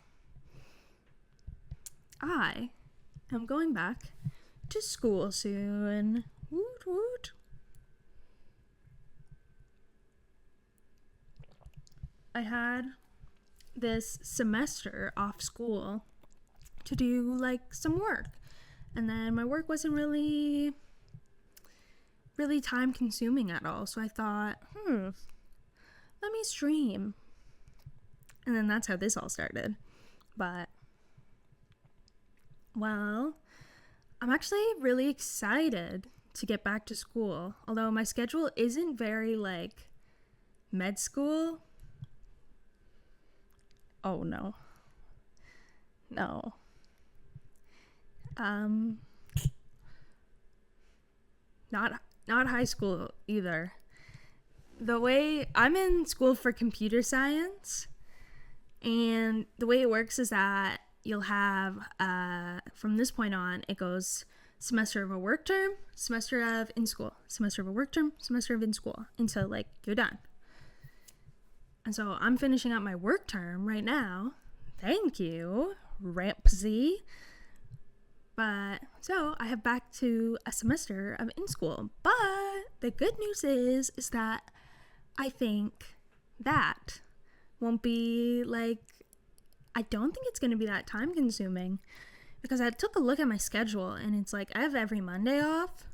I am going back to school soon. Woot woot. I had this semester off school to do like some work, and then my work wasn't really time consuming at all, so I thought, let me stream. And then that's how this all started. But, well, I'm actually really excited to get back to school. Although my schedule isn't very, like, med school. Oh, no. No. Not high school either. The way I'm in school for computer science, and the way it works is that you'll have, from this point on, it goes semester of a work term, semester of in school, semester of a work term, semester of in school, until, like, you're done. And so I'm finishing up my work term right now. Thank you, Rampsy. But, so I have back to a semester of in school. But the good news is that I think that won't be, like, I don't think it's going to be that time consuming, because I took a look at my schedule and it's like I have every Monday off,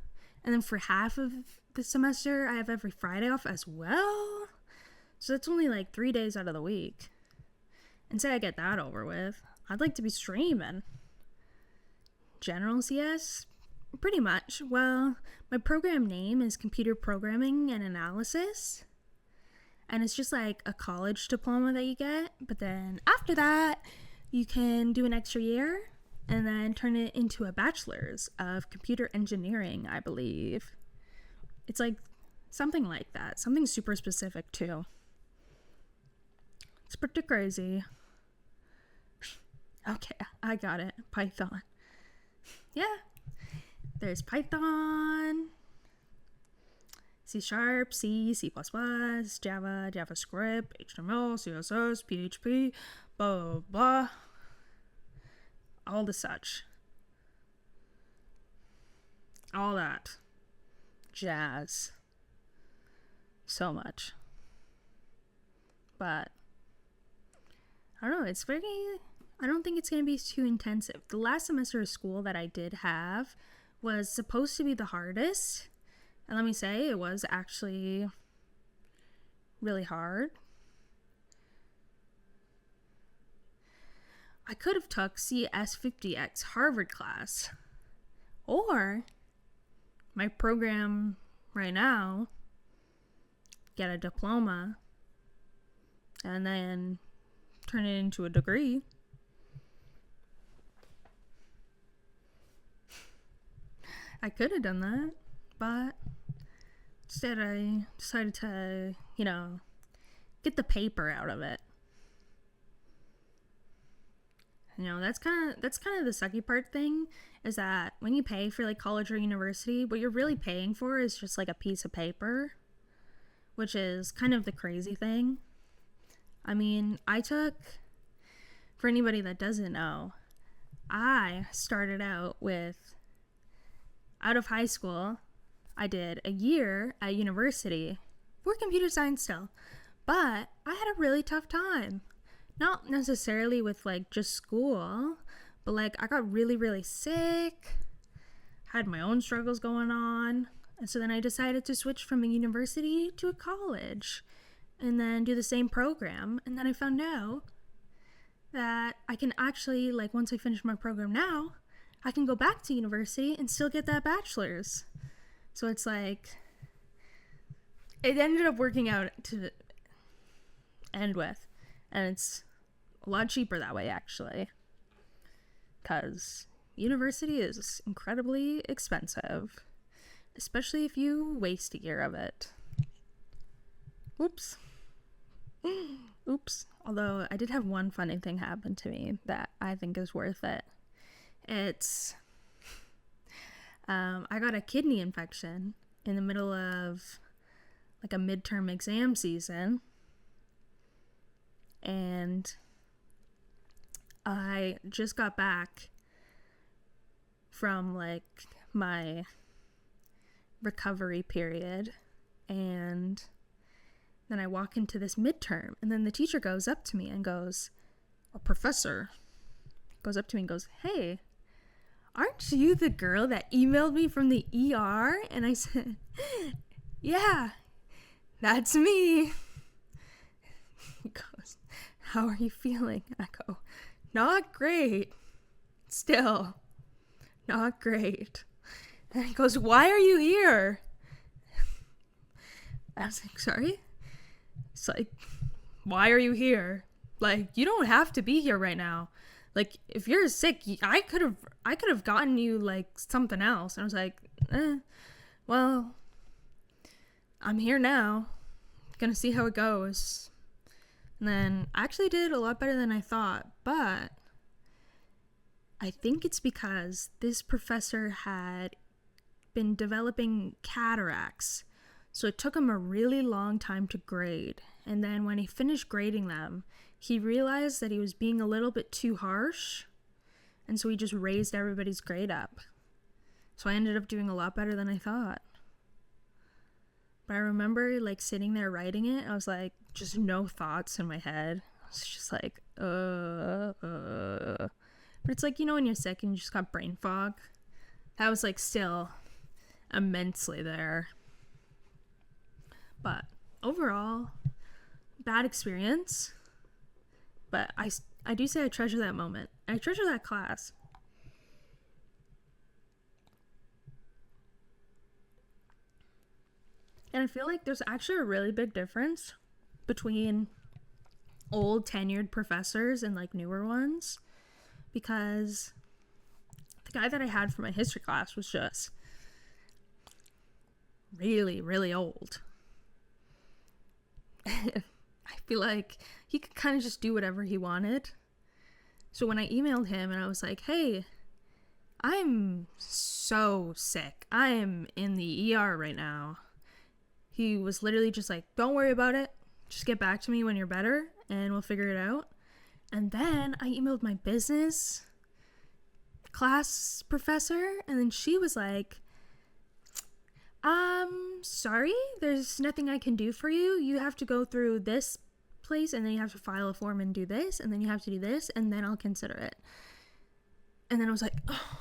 and then for half of the semester I have every Friday off as well. So that's only like 3 days out of the week. And say I get that over with, I'd like to be streaming. General CS? Pretty much. Well, my program name is Computer Programming and Analysis. And it's just like a college diploma that you get. But then after that, you can do an extra year and then turn it into a bachelor's of computer engineering, I believe. It's like something like that. Something super specific too. It's pretty crazy. Okay, I got it. Python. Yeah. There's Python, C#, C, C++, Java, JavaScript, HTML, CSS, PHP, blah, blah, blah. All the such. All that. Jazz. So much. But I don't know, I don't think it's going to be too intensive. The last semester of school that I did have was supposed to be the hardest. And let me say, it was actually really hard. I could have took CS50X Harvard class, or my program right now, get a diploma, and then turn it into a degree. I could have done that, but instead I decided to, get the paper out of it. That's kind of the sucky part thing, is that when you pay for like college or university, what you're really paying for is just like a piece of paper, which is kind of the crazy thing. I mean, for anybody that doesn't know, I started out of high school, I did a year at university for computer science still, but I had a really tough time. Not necessarily with like just school, but like I got really, really sick, had my own struggles going on. And so then I decided to switch from a university to a college and then do the same program. And then I found out that I can actually, like, once I finish my program now, I can go back to university and still get that bachelor's. So it's like, it ended up working out to end with. And it's a lot cheaper that way, actually. Because university is incredibly expensive. Especially if you waste a year of it. Oops. Although I did have one funny thing happen to me that I think is worth it. It's, I got a kidney infection in the middle of like a midterm exam season. And I just got back from like my recovery period, and then I walk into this midterm, and then the teacher goes up to me and goes, a professor goes up to me and goes, "Hey, aren't you the girl that emailed me from the ER?" And I said, "Yeah, that's me." He goes, "How are you feeling?" I go, "Not great. Still, not great." And he goes, "Why are you here?" I was like, "Sorry?" It's like, "Why are you here? Like, you don't have to be here right now. Like, if you're sick, I could have gotten you like something else." And I was like, well, I'm here now. Gonna see how it goes. And then I actually did a lot better than I thought, but I think it's because this professor had been developing cataracts, so it took him a really long time to grade. And then when he finished grading them, he realized that he was being a little bit too harsh, and so he just raised everybody's grade up. So I ended up doing a lot better than I thought. But I remember like sitting there writing it, I was like, just no thoughts in my head. I was just like, But it's like, when you're sick and you just got brain fog, that was like still immensely there. But overall, bad experience. But I do say I treasure that moment. I treasure that class. And I feel like there's actually a really big difference between old tenured professors and like newer ones, because the guy that I had for my history class was just really, really old. I feel like he could kind of just do whatever he wanted. So when I emailed him and I was like, "Hey, I'm so sick. I am in the ER right now," he was literally just like, "Don't worry about it. Just get back to me when you're better and we'll figure it out." And then I emailed my business class professor, and then she was like, "Sorry, there's nothing I can do for you. You have to go through this place, and then you have to file a form and do this, and then you have to do this, and then I'll consider it." And then I was like, oh.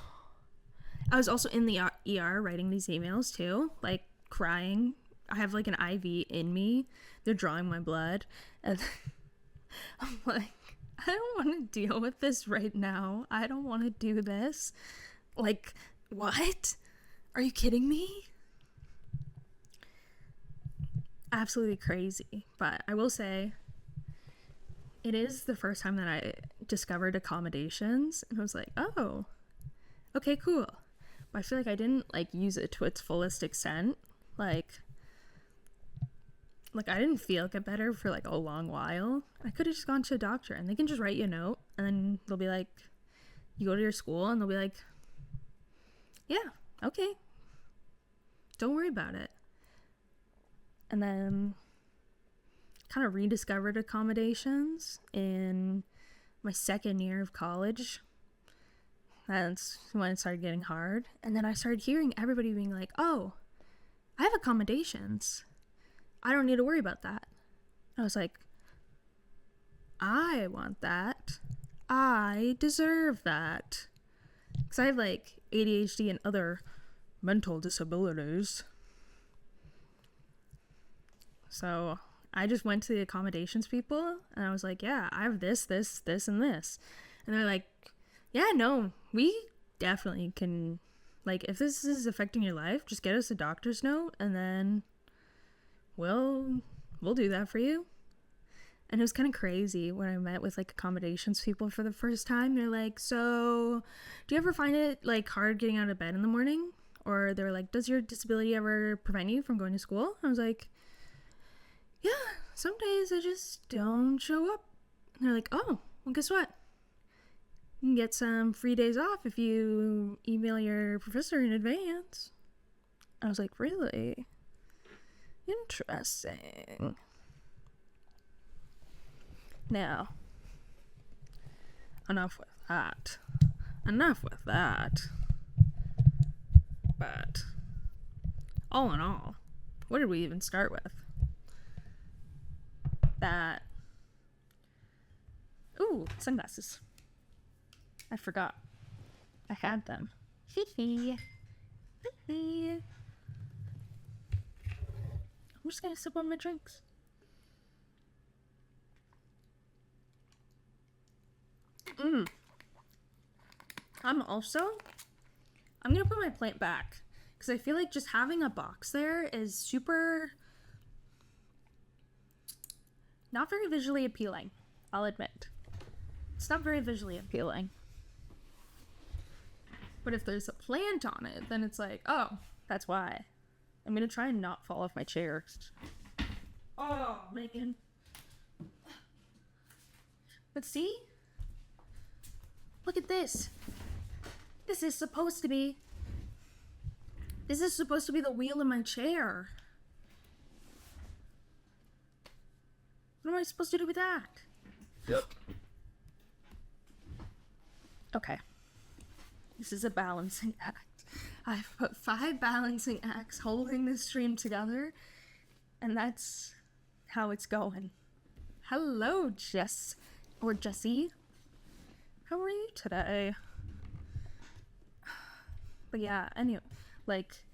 I was also in the ER writing these emails too, like crying. I have like an IV in me. They're drawing my blood. And I'm like, I don't want to deal with this right now. I don't want to do this. Like, what? Are you kidding me? Absolutely crazy. But I will say, it is the first time that I discovered accommodations, and I was like, oh, okay, cool. But I feel like I didn't like use it to its fullest extent. Like I didn't feel get better for like a long while. I could have just gone to a doctor, and they can just write you a note, and then they'll be like, you go to your school, and they'll be like, yeah, okay, don't worry about it. And then kind of rediscovered accommodations in my second year of college. That's when it started getting hard. And then I started hearing everybody being like, oh, I have accommodations. I don't need to worry about that. I was like, I want that. I deserve that. Because I have like ADHD and other mental disabilities. So I just went to the accommodations people and I was like, yeah, I have this, and this. And they're like, yeah, no, we definitely can, like, if this is affecting your life, just get us a doctor's note and then we'll do that for you. And it was kind of crazy when I met with like accommodations people for the first time. They're like, so do you ever find it like hard getting out of bed in the morning? Or they're like, does your disability ever prevent you from going to school? I was like, yeah, some days I just don't show up. And they're like, oh, well, guess what? You can get some free days off if you email your professor in advance. I was like, really? Interesting. Now, enough with that. But, all in all, what did we even start with? That. Ooh, sunglasses. I forgot. I had them. I'm just gonna sip on my drinks. I'm gonna put my plant back because I feel like just having a box there is super not very visually appealing. I'll admit. It's not very visually appealing. But if there's a plant on it, then it's like, oh, that's why. I'm gonna try and not fall off my chair. Oh, Megan. But see? Look at this. This is supposed to be the wheel in my chair. What am I supposed to do with that? Yep. Okay. This is a balancing act. I've put 5 balancing acts holding this stream together, and that's how it's going. Hello, Jess. Or Jessie. How are you today? But yeah, anyway, like,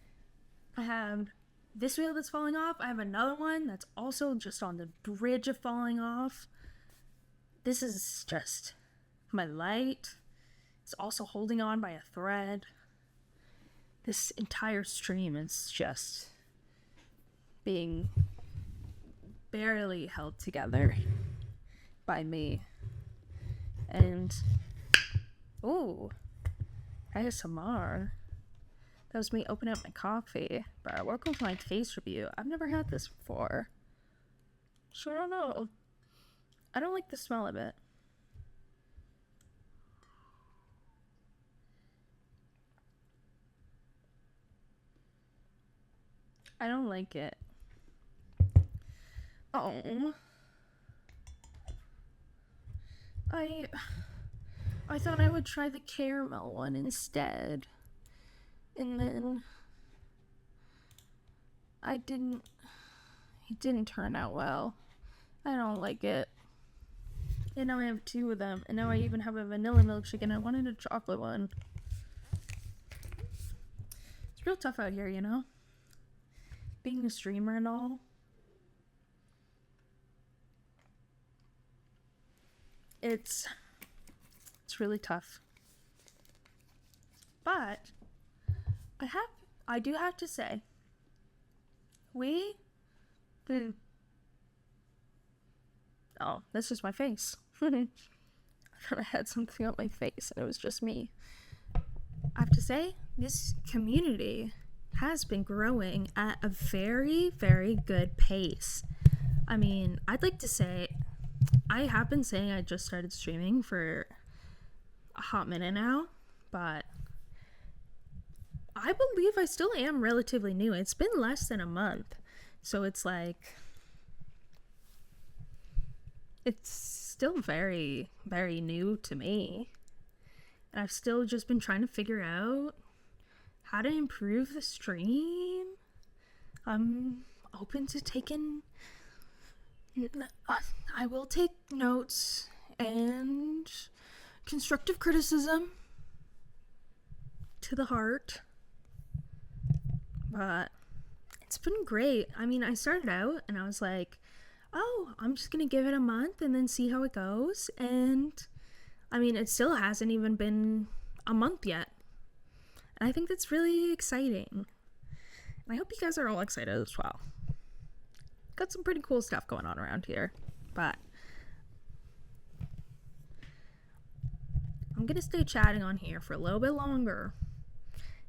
I have this wheel that's falling off. I have another one that's also just on the bridge of falling off. This is just my light. It's also holding on by a thread. This entire stream is just being barely held together by me. And, ooh, ASMR. That was me opening up my coffee. But welcome to my taste review. I've never had this before. So I don't know. I don't like the smell of it. I don't like it. Oh. I thought I would try the caramel one instead. And then it didn't turn out well. I don't like it. And now I have 2 of them. And now I even have a vanilla milkshake and I wanted a chocolate one. It's real tough out here, you know? Being a streamer and all. It's really tough. But I do have to say, oh, that's just my face. I thought I had something on my face and it was just me. I have to say, this community has been growing at a very, very good pace. I mean, I'd like to say, I have been saying I just started streaming for a hot minute now, but I believe I still am relatively new. It's been less than a month, so it's like, it's still very, very new to me. And I've still just been trying to figure out how to improve the stream. I'm open to taking... I will take notes and constructive criticism to the heart. But it's been great. I mean, I started out and I was like, oh, I'm just gonna give it a month and then see how it goes. And I mean, it still hasn't even been a month yet. And I think that's really exciting. And I hope you guys are all excited as well. Got some pretty cool stuff going on around here. But I'm gonna stay chatting on here for a little bit longer.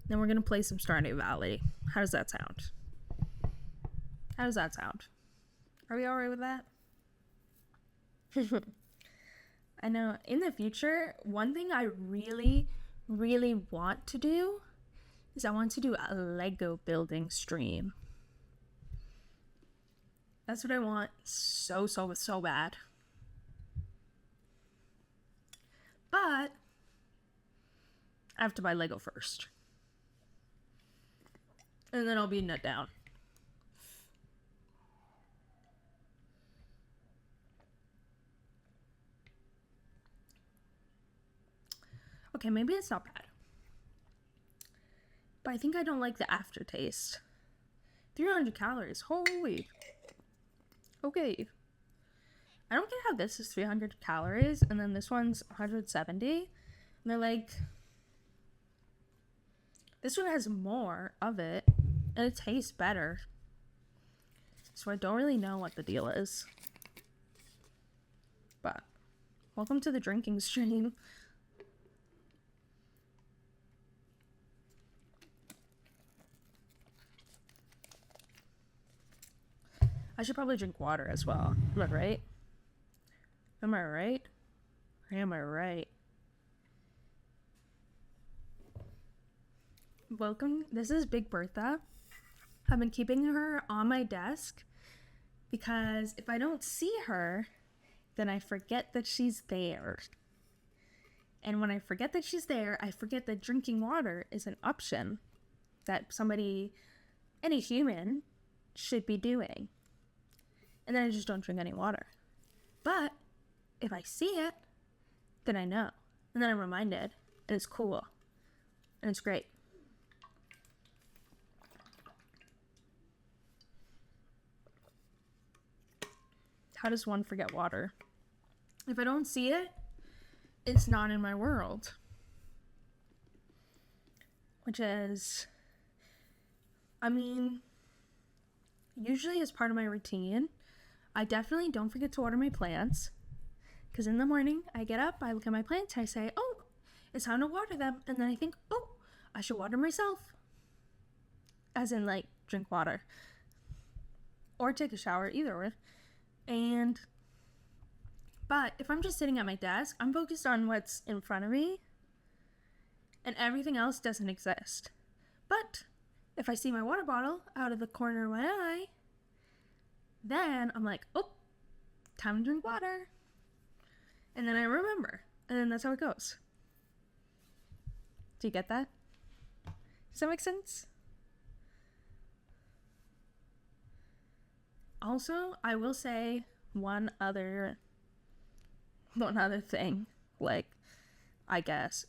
Then we're gonna play some Stardew Valley. How does that sound? How does that sound? Are we alright with that? I know in the future, one thing I really, really want to do is I want to do a Lego building stream. That's what I want so bad. But I have to buy Lego first. And then I'll be nut down. Okay, maybe it's not bad. But I think I don't like the aftertaste. 300 calories. Holy. Okay. I don't get how this is 300 calories and then this one's 170. And they're like, this one has more of it and it tastes better. So I don't really know what the deal is. But welcome to the drinking stream. I should probably drink water as well. Am I right? Am I right? Am I right? Welcome. This is Big Bertha. I've been keeping her on my desk because if I don't see her, then I forget that she's there. And when I forget that she's there, I forget that drinking water is an option that somebody, any human, should be doing. And then I just don't drink any water. But if I see it, then I know. And then I'm reminded. And it's cool. And it's great. How does one forget water? If I don't see it, it's not in my world. Which is, I mean, usually as part of my routine, I definitely don't forget to water my plants. Because in the morning, I get up, I look at my plants, I say, oh, it's time to water them. And then I think, oh, I should water myself. As in, like, drink water. Or take a shower, either way. But if I'm just sitting at my desk, I'm focused on what's in front of me. And everything else doesn't exist. But if I see my water bottle out of the corner of my eye, then I'm like, oh, time to drink water. And then I remember. And then that's how it goes. Do you get that? Does that make sense? Also, I will say one other thing. Like, I guess.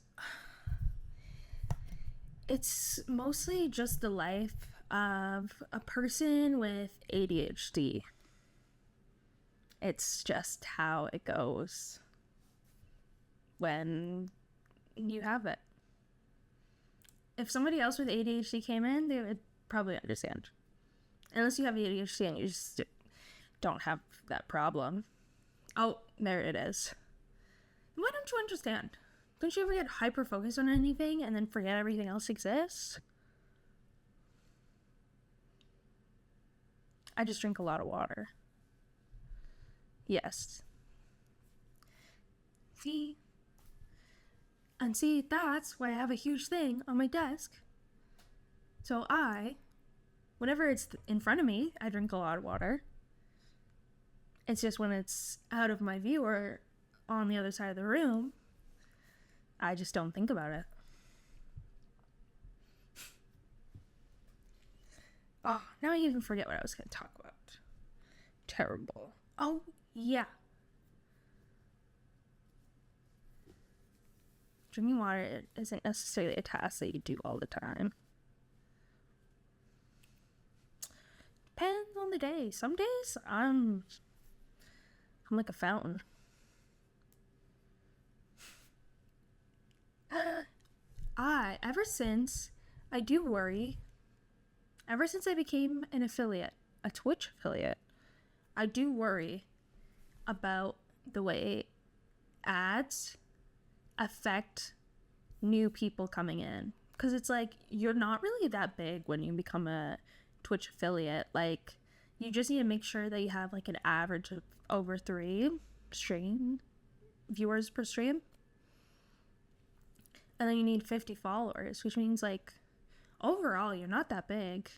It's mostly just the life of a person with ADHD. It's just how it goes. when you have it. If somebody else with ADHD came in, they would probably understand. Unless you have ADHD and you just don't have that problem. Oh, there it is. Why don't you understand? Don't you ever get hyper-focused on anything and then forget everything else exists? I just drink a lot of water. Yes. See? And see, that's why I have a huge thing on my desk. So whenever it's in front of me, I drink a lot of water. It's just when it's out of my view or on the other side of the room, I just don't think about it. Oh, now I even forget what I was going to talk about. Terrible. Oh, yeah. Drinking water isn't necessarily a task that you do all the time. Depends on the day. Some days I'm like a fountain. Ever since I became an affiliate, a Twitch affiliate, I do worry about the way ads affect new people coming in. Because it's like, you're not really that big when you become a Twitch affiliate. Like, you just need to make sure that you have like an average of over 3 stream viewers per stream. And then you need 50 followers, which means like overall you're not that big.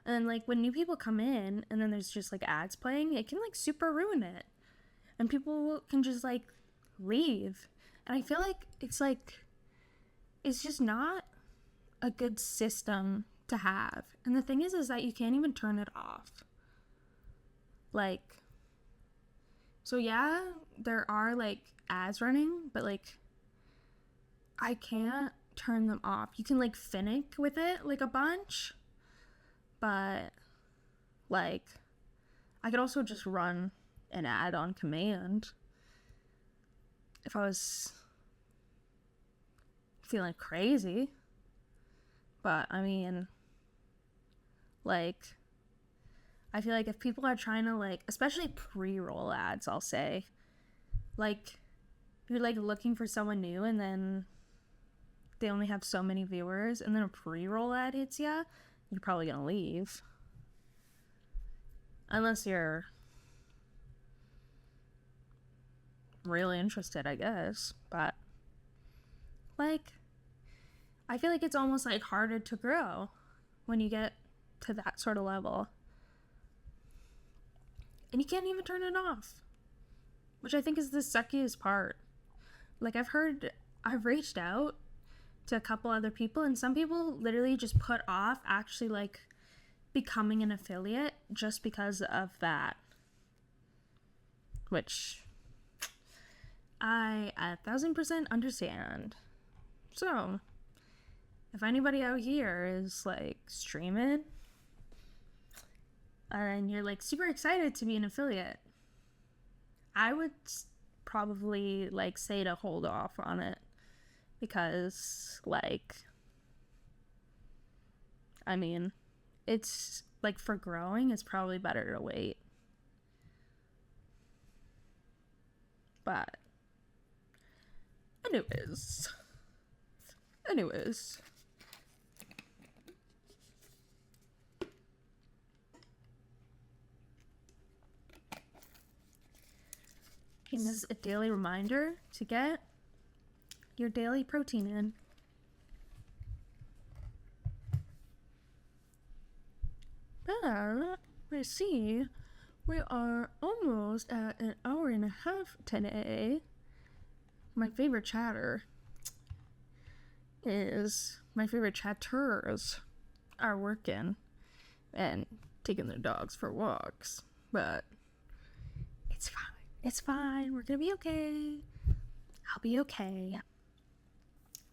And then like when new people come in and then there's just like ads playing, it can like super ruin it. And people can just like leave. And I feel like it's just not a good system to have. And the thing is that you can't even turn it off. Like, so yeah, there are like ads running, but like I can't turn them off. You can like finick with it like a bunch, but like I could also just run an ad on command if I was feeling crazy. But I mean, like, I feel like if people are trying to like, especially pre-roll ads, I'll say, like, you're like looking for someone new and then they only have so many viewers and then a pre-roll ad hits ya, you're probably gonna leave. Unless you're really interested, I guess. But like, I feel like it's almost like harder to grow when you get to that sort of level. And you can't even turn it off, which I think is the suckiest part. Like, I've reached out to a couple other people, and some people literally just put off actually like becoming an affiliate just because of that, which I 1000% understand. So if anybody out here is like streaming and you're like super excited to be an affiliate, I would probably like say to hold off on it. Because, like, I mean, it's, like, for growing, it's probably better to wait. But, anyways. This is a daily reminder to get your daily protein in. But I see we are almost at an hour and a half today. My favorite chatters are working and taking their dogs for walks. But it's fine. We're gonna be okay. I'll be okay.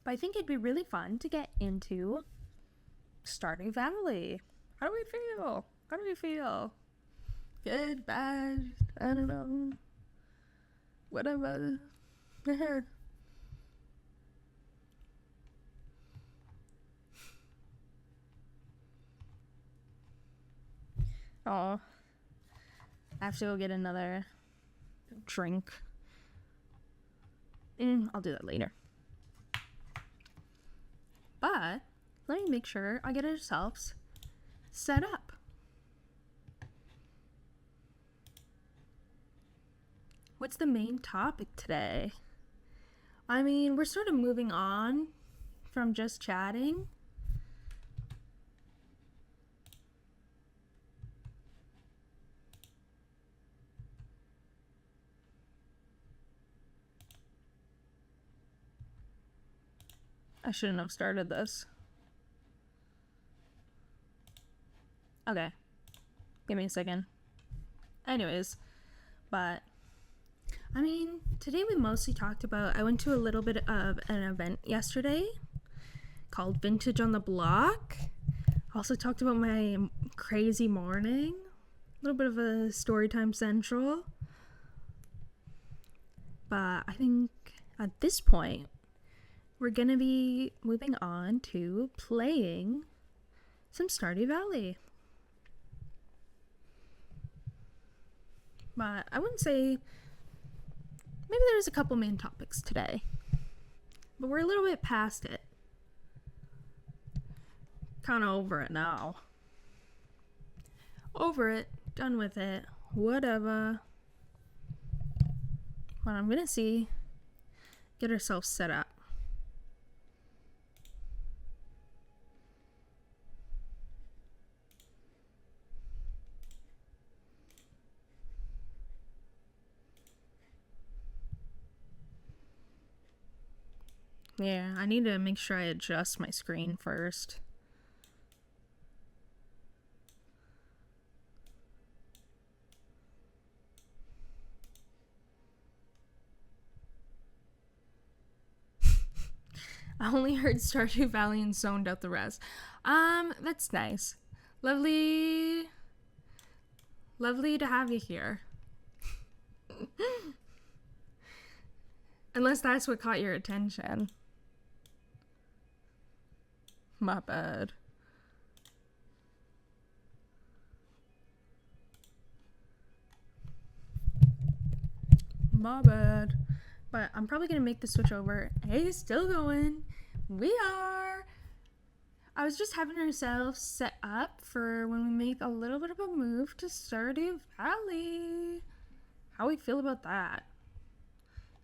But I think it'd be really fun to get into Stardew Valley. How do we feel? Good, bad, I don't know. Whatever. Oh, I have to go get another drink. I'll do that later. But let me make sure I get ourselves set up. What's the main topic today? I mean, we're sort of moving on from just chatting. I shouldn't have started this. Okay. Give me a second. Anyways, but I mean, today we mostly talked about, I went to a little bit of an event yesterday called Vintage on the Block. Also talked about my crazy morning. A little bit of a story time central. But I think at this point, we're gonna be moving on to playing some Stardew Valley. But I wouldn't say, maybe there's a couple main topics today, but we're a little bit past it. Kind of over it now. Over it, done with it, whatever. But I'm gonna get ourselves set up. Yeah, I need to make sure I adjust my screen first. I only heard Stardew Valley and zoned out the rest. That's nice. Lovely to have you here. Unless that's what caught your attention. My bad. My bad. But I'm probably gonna make the switch over. Hey, still going. We are. I was just having ourselves set up for when we make a little bit of a move to Stardew Valley. How we feel about that?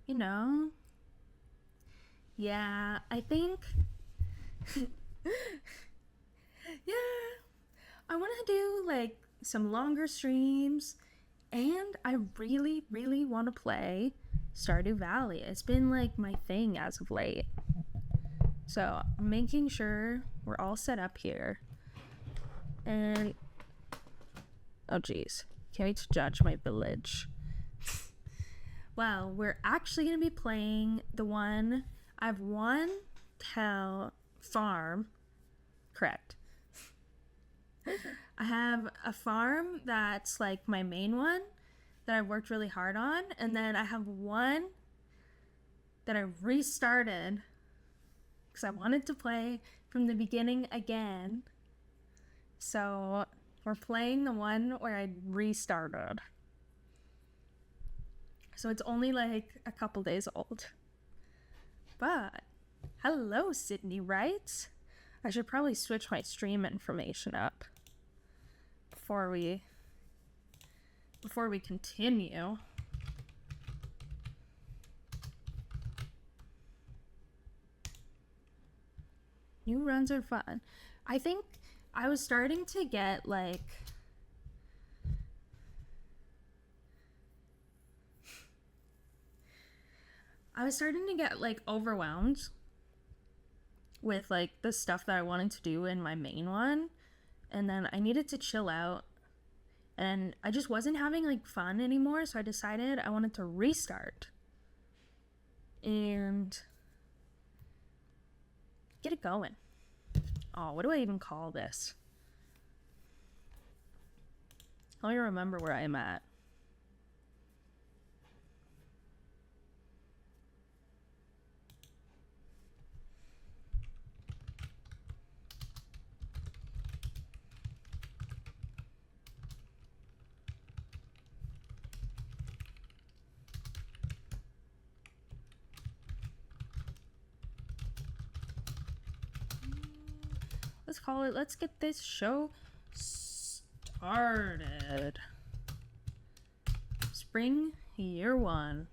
You know? Yeah, I think... yeah. I want to do, like, some longer streams. And I really, really want to play Stardew Valley. It's been, like, my thing as of late. So, I'm making sure we're all set up here. And... oh, geez. Can't wait to judge my village. Well, we're actually going to be playing the one... I have one farm. Correct. I have a farm that's like my main one that I worked really hard on. And then I have one that I restarted because I wanted to play from the beginning again. So we're playing the one where I restarted. So it's only like a couple days old. But, hello Sydney, right? I should probably switch my stream information up before we continue. New runs are fun. I think I was starting to get like... overwhelmed with like the stuff that I wanted to do in my main one, and then I needed to chill out, and I just wasn't having like fun anymore, so I decided I wanted to restart and get it going. Oh, what do I even call this? Let me remember where I'm at. let's call it, let's get this show started. Spring year 1.